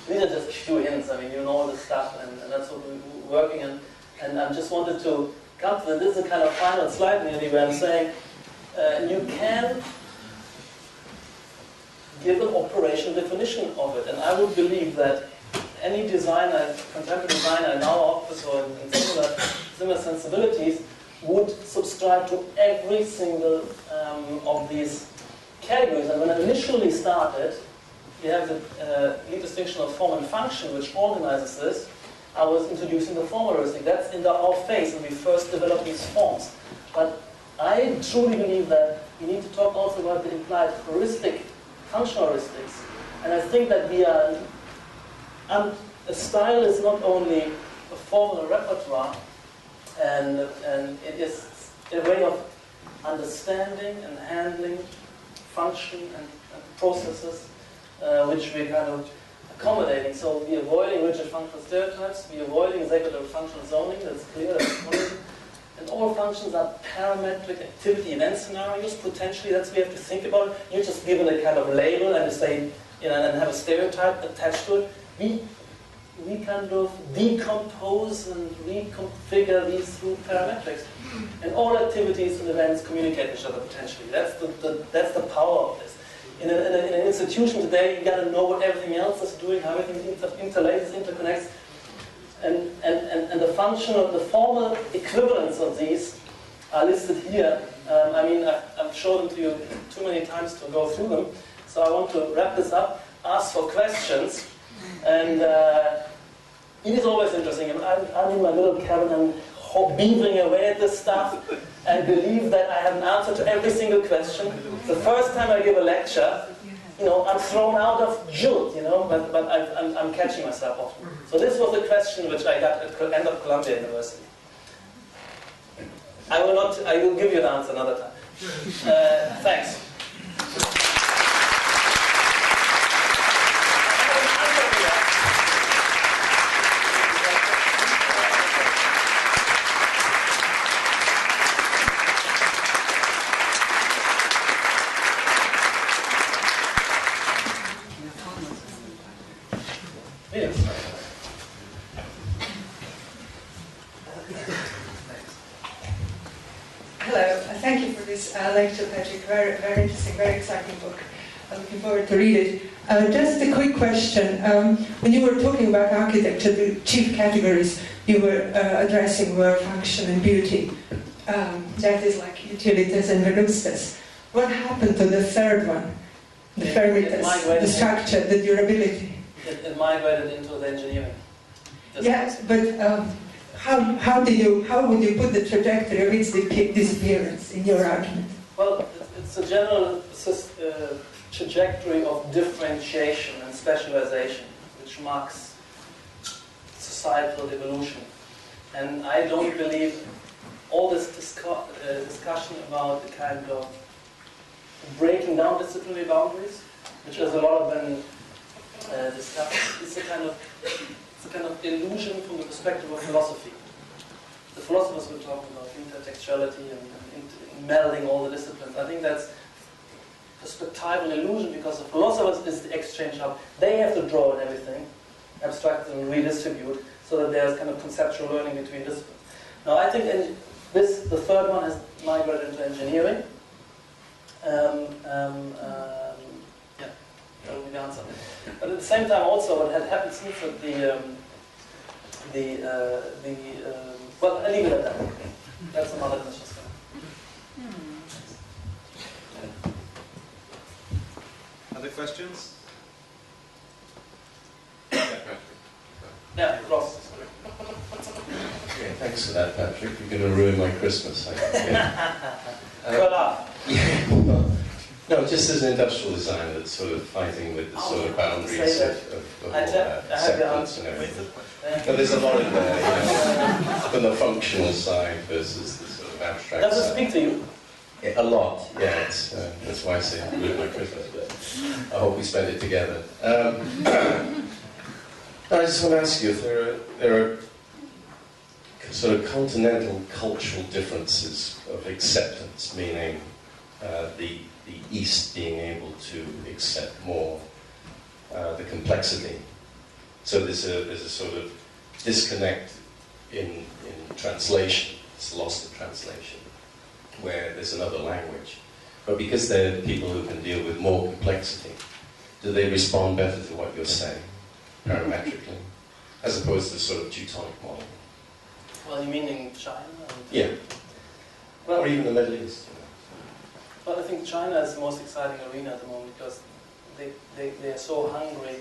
S2: These are just a few hints. I mean, you know the stuff, and that's what we're working on. And I just wanted to come to that. This is a kind of final slide nearly where I'm saying you can give an operational definition of it. And I would believe that any designer, contemporary designer in our office or in similar sensibilities would subscribe to every single of these categories. And when I initially started, we have the neat distinction of form and function, which organizes this. I was introducing the formal heuristic. That's in our phase when we first developed these forms. But I truly believe that we need to talk also about the implied heuristic, functional heuristics. And I think that a style is not only a formal repertoire, and it is a way of understanding and handling function and processes which we're kind of accommodating. So we're avoiding rigid functional stereotypes, we're avoiding executive functional zoning, that's clear, that's one. And all functions are parametric activity event scenarios, potentially, that's what we have to think about. You're just given a kind of label and you say, and have a stereotype attached to it, we kind of decompose and reconfigure these through parametrics. And all activities and events communicate with each other potentially. That's the power of this. In an institution today, you got to know what everything else is doing, how everything interlaces, interconnects, and the functional, the formal equivalents of these are listed here. I mean, I've shown them to you too many times to go through them. So I want to wrap this up, ask for questions, and it is always interesting. I'm in my little cabin and beavering away at this stuff and believe that I have an answer to every single question. The first time I give a lecture, I'm thrown out of jolt, but I'm catching myself often. So this was the question which I got at the end of Columbia University. I will give you an answer another time. Thanks.
S3: Hello, thank you for this lecture, Patrick. Very, very interesting, very exciting book. I'm looking forward to read it. Just a quick question. When you were talking about architecture, the chief categories you were addressing were function and beauty. That is like utilitas and velustas. What happened to the third one? The fermitas, the structure, the durability?
S2: It migrated into the engineering.
S3: Yes, but how would you put the trajectory of its disappearance in your argument?
S2: Well, it's a general trajectory of differentiation and specialization, which marks societal evolution. And I don't believe all this discussion about the kind of breaking down disciplinary boundaries, which is a lot of them discussed, it's a kind of illusion from the perspective of philosophy. The philosophers were talking about intertextuality and melding all the disciplines. I think that's perspectival illusion, because the philosophers is the exchange hub. They have to draw on everything, abstract and redistribute, so that there's kind of conceptual learning between disciplines. Now, I think the third one has migrated into engineering. Yeah, that would be the answer. But at the same time, also, what had happened since well, I'll leave it at that. That's another question.
S1: Other questions?
S2: Yeah, Ross.
S4: Yeah, thanks for that, Patrick. You're going to ruin my Christmas, I think. Yeah. No, just as an industrial designer that's sort of fighting with the sort of boundaries of all acceptance and everything. No, there's a lot in there, from the functional side versus the sort of abstract side.
S2: Does it speak to you?
S4: Yeah, a lot, yeah. That's why I say ruin my Christmas, but I hope we spend it together. I just want to ask you if there are sort of continental cultural differences of acceptance, meaning the East being able to accept more the complexity. So there's a sort of disconnect in translation. It's lost in translation, where there's another language. But because they're people who can deal with more complexity, do they respond better to what you're saying, parametrically, as opposed to sort of Teutonic model?
S2: Well, you mean in China?
S4: Yeah.
S2: Well,
S4: or even the Middle East.
S2: Well, I think China is the most exciting arena at the moment, because they are so hungry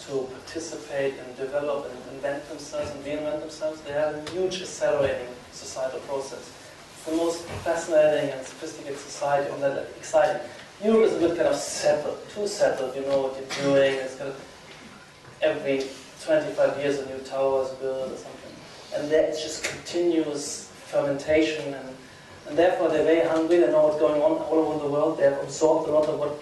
S2: to participate and develop and invent themselves and reinvent themselves. They have a huge accelerating societal process. It's the most fascinating and sophisticated society on that, exciting. Europe is a bit kind of settled, too settled. You know what you're doing. It's kind of every 25 years a new tower is built or something. And there it's just continuous fermentation, and therefore they're very hungry. They know what's going on all over the world. They have absorbed a lot of what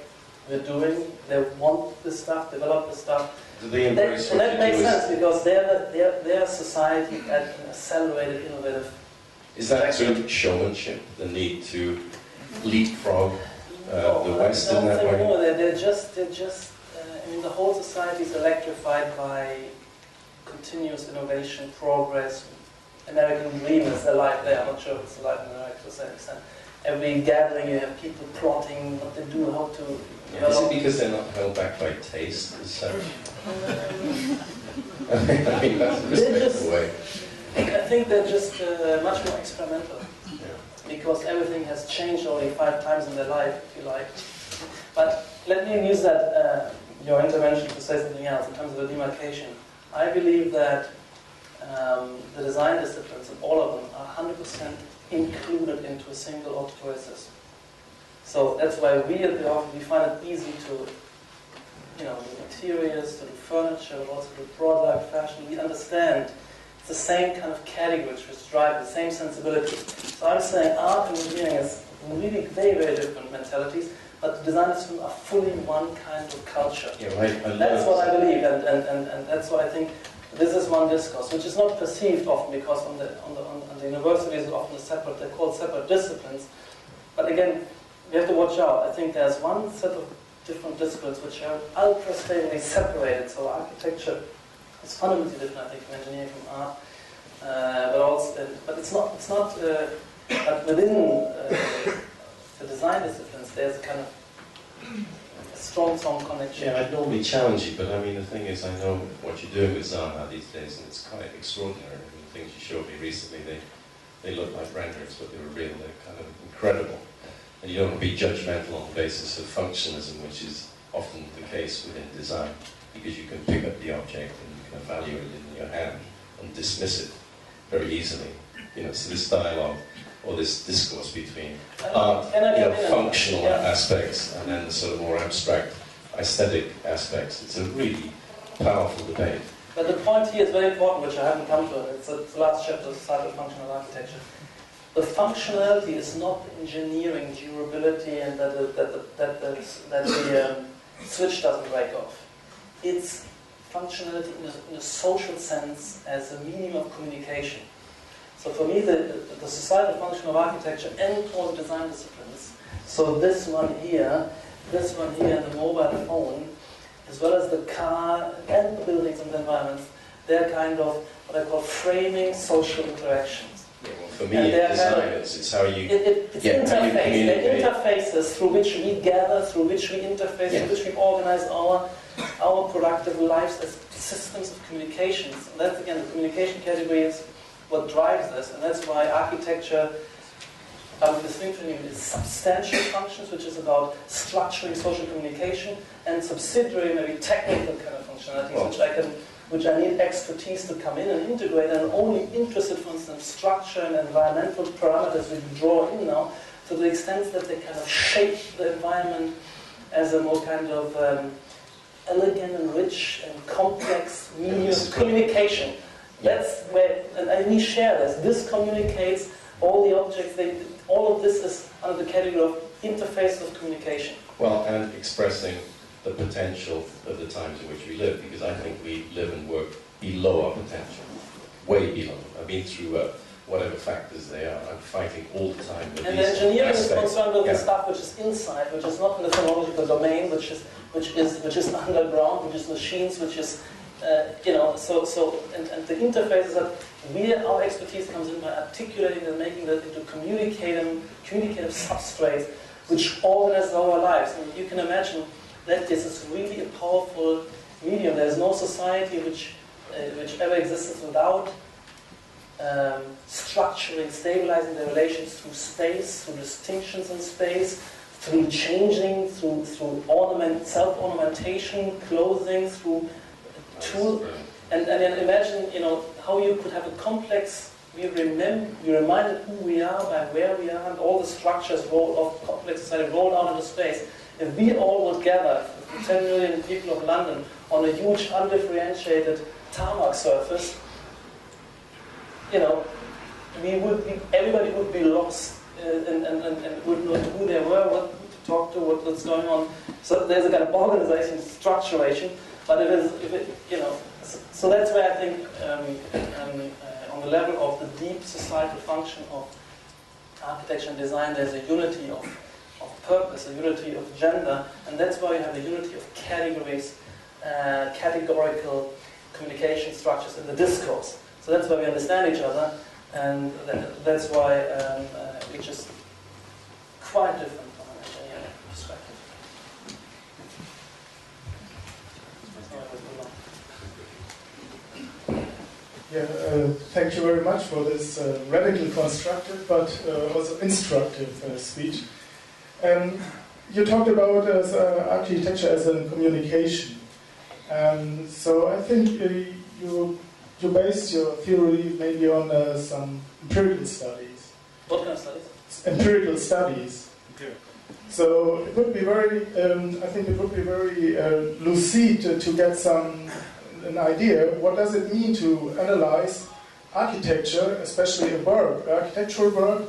S2: we're doing. They want this stuff, develop this stuff.
S4: Do they embrace
S2: And that makes sense, because they're a society at an accelerated, innovative.
S4: Is that sort of showmanship, the need to leapfrog the West in that way?
S2: No, they're just mean, the whole society is electrified by continuous innovation, progress. American dream is alive there. I'm not sure if it's alive in America to a certain extent. Every gathering, you have people plotting what they do, how to
S4: Is it because they're not held back by taste as such? I mean, that's a respectful way.
S2: I think they're just much more experimental.
S4: Yeah.
S2: Because everything has changed only 5 times in their life, if you like. But let me use that, your intervention to say something else in terms of the demarcation. I believe that the design disciplines, and all of them, are 100% included into a single autopoiesis. So that's why we at the office, we find it easy to, do interiors, to do furniture, but also to broad life fashion. We understand it's the same kind of categories which drive the same sensibility. So I'm saying art and engineering is really very, very different mentalities, but the design disciplines are fully one kind of culture.
S4: Yeah, right.
S2: That's what I believe, and that's why I think this is one discourse, which is not perceived often because on the universities are often they're called separate disciplines. But again, we have to watch out. I think there's one set of different disciplines which are ultra-stably separated. So architecture is fundamentally different, I think, from engineering, from art. But it's not. But within the design disciplines, there's a kind of strong connection.
S4: Yeah, I'd normally challenge you, but I mean, the thing is, I know what you're doing with Zaha these days, and it's quite extraordinary. I mean, the things you showed me recently, they look like renderings, but they were real. They're kind of incredible. And you don't want to be judgmental on the basis of functionalism, which is often the case within design, because you can pick up the object and you can evaluate it in your hand and dismiss it very easily. So this dialogue or this discourse between art, functional aspects, and then the sort of more abstract aesthetic aspects. It's a really powerful debate.
S2: But the point here is very important, which I haven't come to. It's the last chapter of Societal Functional Architecture. The functionality is not engineering durability and that the switch doesn't break off. It's functionality in a social sense as a medium of communication. So for me, the societal function of architecture and all design disciplines, so this one here, and the mobile phone, as well as the car and the buildings and the environments, they're kind of what I call framing social interactions.
S4: Yeah, well, for me, design, it's how you...
S2: It's interface. They're interfaces through which we gather, through which we interface, through which we organize our productive lives as systems of communications. And that's, again, the communication category is what drives this, and that's why architecture, I would distinguish between substantial functions, which is about structuring social communication, and subsidiary, maybe technical kind of functionalities, which I need expertise to come in and integrate, and only interested, for instance, structure and environmental parameters we draw in now, to the extent that they kind of shape the environment as a more kind of elegant and rich and complex medium of communication. That's where, and we share this. This communicates all the objects. All of this is under the category of interface of communication.
S4: Well, and expressing the potential of the times in which we live, because I think we live and work below our potential, way below. I've been through whatever factors they are. I'm fighting all the time with
S2: and
S4: these
S2: the engineering
S4: aspects.
S2: is concerned with the stuff which is inside, which is not in the technological domain, which is underground, which is machines, which is and the interfaces that our expertise comes in by articulating and making that into communicative substrates which organize our lives. And you can imagine that this is really a powerful medium. There is no society which ever existed without structuring, stabilizing their relations through space, through distinctions in space, through changing, through self-ornamentation, clothing, through tool, and imagine, how you could have a complex. We reminded who we are by where we are, and all the structures of complex society rolled out into space. If we all would gather, 10 million people of London, on a huge undifferentiated tarmac surface, everybody would be lost and wouldn't know who they were, what to talk to, what's going on. So there's a kind of organization, structuration. But so that's where I think, on the level of the deep societal function of architecture and design, there's a unity of purpose, a unity of gender, and that's why you have a unity of categories categorical communication structures in the discourse. So that's why we understand each other, and that's why we're just quite different from an engineering perspective.
S5: Yeah, thank you very much for this radically constructive but also instructive speech. You talked about architecture as a communication. So I think you based your theory maybe on some empirical studies.
S2: What kind of studies?
S5: Empirical studies. So it would be very, I think it would be very lucid to get an idea. What does it mean to analyze architecture, especially a work, architectural work,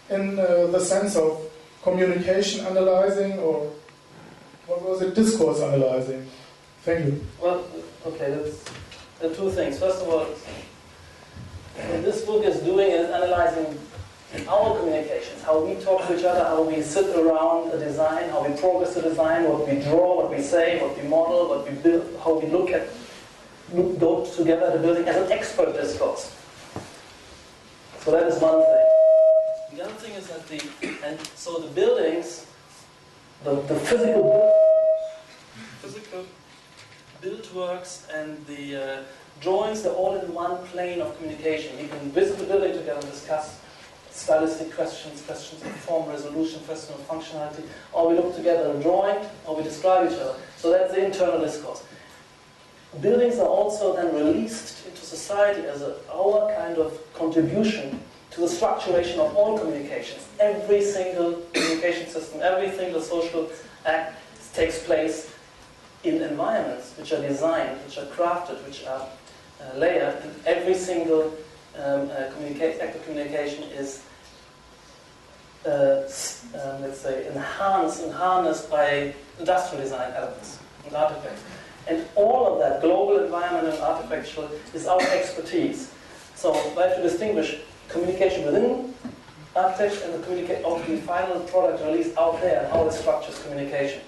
S5: in the sense of communication analyzing, or what was it, discourse analyzing? Thank you.
S2: Well, okay, there are two things. First of all, what this book is doing is analyzing our communications, how we talk to each other, how we sit around a design, how we progress the design, what we draw, what we say, what we model, what we build, how we go together the building as an expert discourse. So that is one thing. The other thing is that the buildings, the physical build works and the drawings, they're all in one plane of communication. You can visit the building together and discuss stylistic questions, questions of form, resolution, questions of functionality, or we look together at a drawing, or we describe each other. So that's the internal discourse. Buildings are also then released into society as our kind of contribution to the structuration of all communications. Every single communication system, every single social act takes place in environments which are designed, which are crafted, which are layered, and every single act of communication is, let's say, enhanced and harnessed by industrial design elements and artifacts. And all of that, global environment and architecture, is our expertise. So we have to distinguish communication within architecture and the final product released out there and how it structures communication.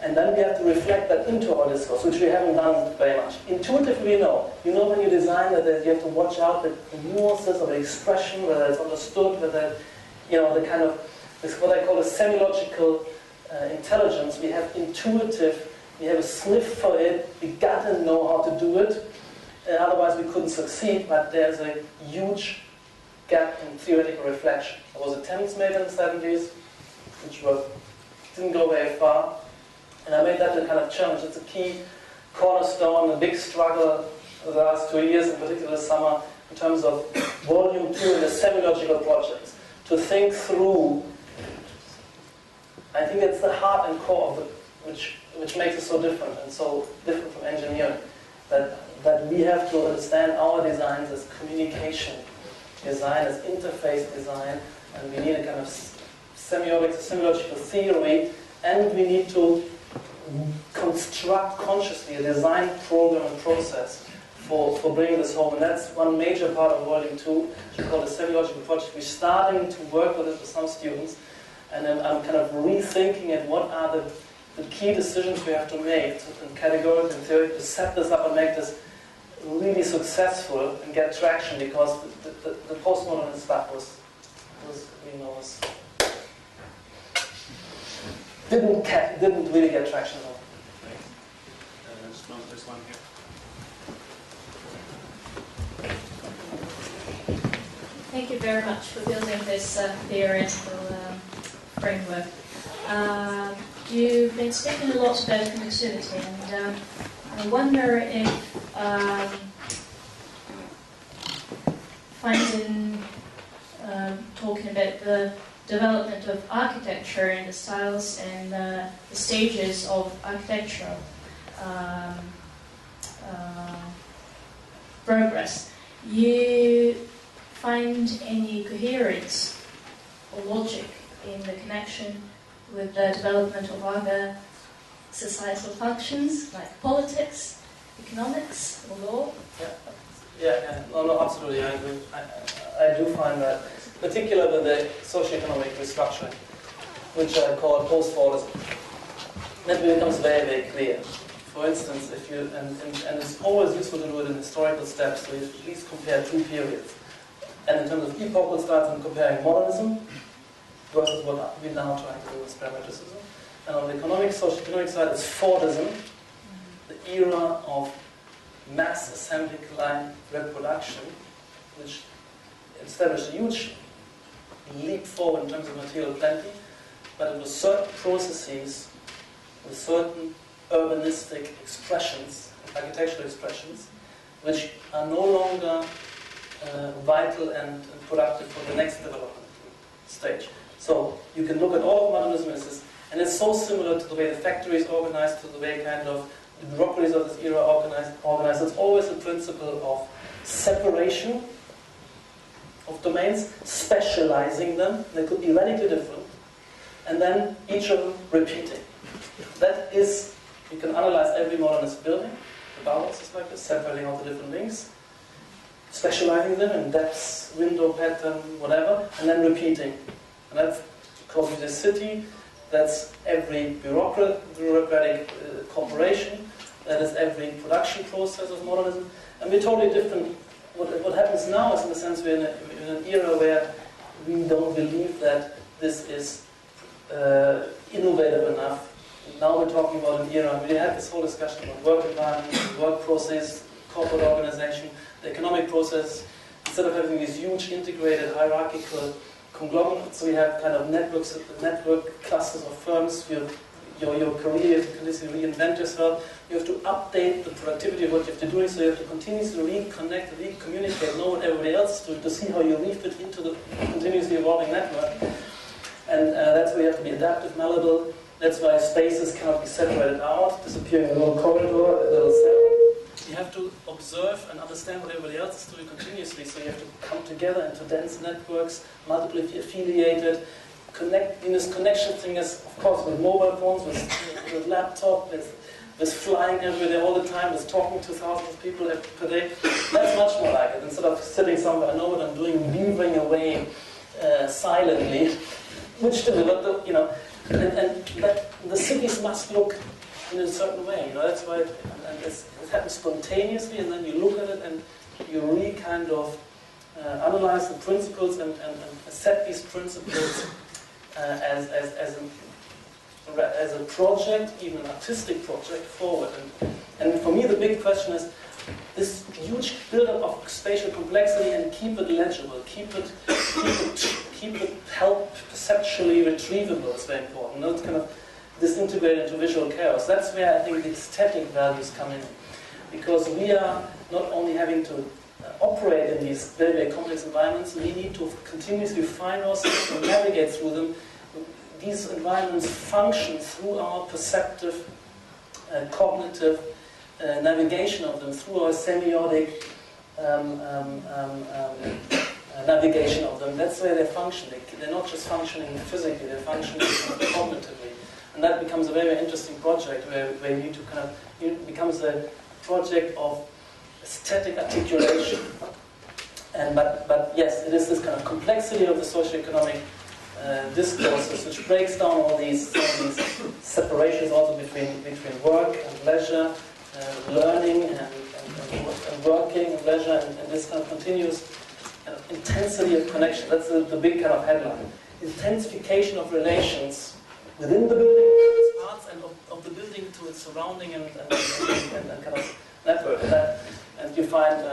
S2: And then we have to reflect that into our discourse, which we haven't done very much. Intuitively, we know. You know when you design that you have to watch out the nuances of the expression, whether it's understood, whether, the kind of, this what I call a semiological intelligence. We have intuitive, we have a sniff for it, we gotta know how to do it, otherwise we couldn't succeed, but there's a huge gap in theoretical reflection. There was attempts made in the 70s, which didn't go very far. And I made that a kind of challenge. It's a key cornerstone, a big struggle the last 2 years, in particular this summer, in terms of volume 2 in the semiological projects. To think through, I think it's the heart and core of it, which makes it so different and so different from engineering. That we have to understand our designs as communication design, as interface design, and we need a kind of semiological theory, and we need to construct consciously a design program and process for bringing this home. And that's one major part of Volume 2, which we call the semiological project. We're starting to work with it with some students, and then I'm kind of rethinking it. What are the key decisions we have to make in categorical and theory to set this up and make this really successful and get traction, because the postmodern stuff didn't really get traction at all.
S1: There's one here.
S6: Thank you very much for building this theoretical framework. You've been speaking a lot about connectivity, and I wonder if talking about the development of architecture and the styles and the stages of architectural progress, you find any coherence or logic in the connection with the development of other societal functions like politics, economics, or law?
S2: Yeah. No, absolutely. I agree. I do find that, particularly with the socio-economic restructuring, which I call post-fallism, that becomes very, very clear. For instance, if you and it's always useful to do it in historical steps, so you at least compare two periods. And in terms of epochal styles, I'm comparing modernism versus what we're now trying to do with pragmatism. And on the socio-economic side, it's Fordism, the era of mass assembly line reproduction, which established a huge leap forward in terms of material plenty, but it was certain processes with certain urbanistic expressions, architectural expressions, which are no longer vital and productive for the next development stage. So you can look at all of modernism as this, and it's so similar to the way the factory is organized, to the way kind of the bureaucracies of this era are organized. It's always a principle of separation of domains, specializing them. They could be radically different, and then each of them repeating. That is, you can analyze every modernist building, the Bauhaus is like this, separating all the different wings, specializing them in depths, window pattern, whatever, and then repeating. And that's because of the city, that's every bureaucratic corporation, that is every production process of modernism, and we're totally different. What happens now is, in a sense, we're in an era where we don't believe that this is innovative enough. Now we're talking about an era, we had this whole discussion about work environment, work process, corporate organization, the economic process. Instead of having these huge integrated hierarchical conglomerates, we have kind of network clusters of firms. Your career, you have to continuously reinvent yourself. You have to update the productivity of what you have to do, so you have to continuously reconnect, recommunicate, know what everybody else is doing to see how you refit into the continuously evolving network. And that's where you have to be adaptive, malleable. That's why spaces cannot be separated out, disappearing in a little corridor, a little cell. You have to observe and understand what everybody else is doing continuously, so you have to come together into dense networks, multiply affiliated, connect. In this connection thing is, of course, with mobile phones, with laptop, with flying everywhere all the time, with talking to thousands of people per day. That's much more like it. Instead of sitting somewhere, I know what I'm doing, beavering away silently, which delivered the, and the cities must look in a certain way. That's why it happens spontaneously, and then you look at it and you really kind of analyze the principles and set these principles as a project, even an artistic project, forward. And for me, the big question is this huge build-up of spatial complexity, and keep it legible, keep it help perceptually retrievable is very important. Not kind of disintegrate into visual chaos. That's where I think the aesthetic values come in, because we are not only having to operate in these very, very complex environments, we need to continuously find ourselves and navigate through them. These environments function through our perceptive, cognitive navigation of them, through our semiotic navigation of them. That's where they function. They're not just functioning physically, they're functioning cognitively. And that becomes a very, very interesting project where you need to kind of, it becomes a project of aesthetic articulation. But yes, it is this kind of complexity of the socioeconomic discourses which breaks down all these separations also between work and leisure, learning and working and leisure, and this kind of continuous intensity of connection. That's the big kind of headline. Intensification of relations within the building, its parts, and of the building to its surrounding and kind of network. And you find,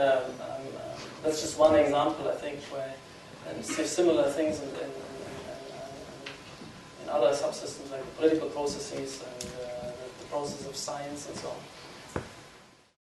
S2: that's just one example, I think, where and see similar things in other subsystems like the political processes and the process of science and so on.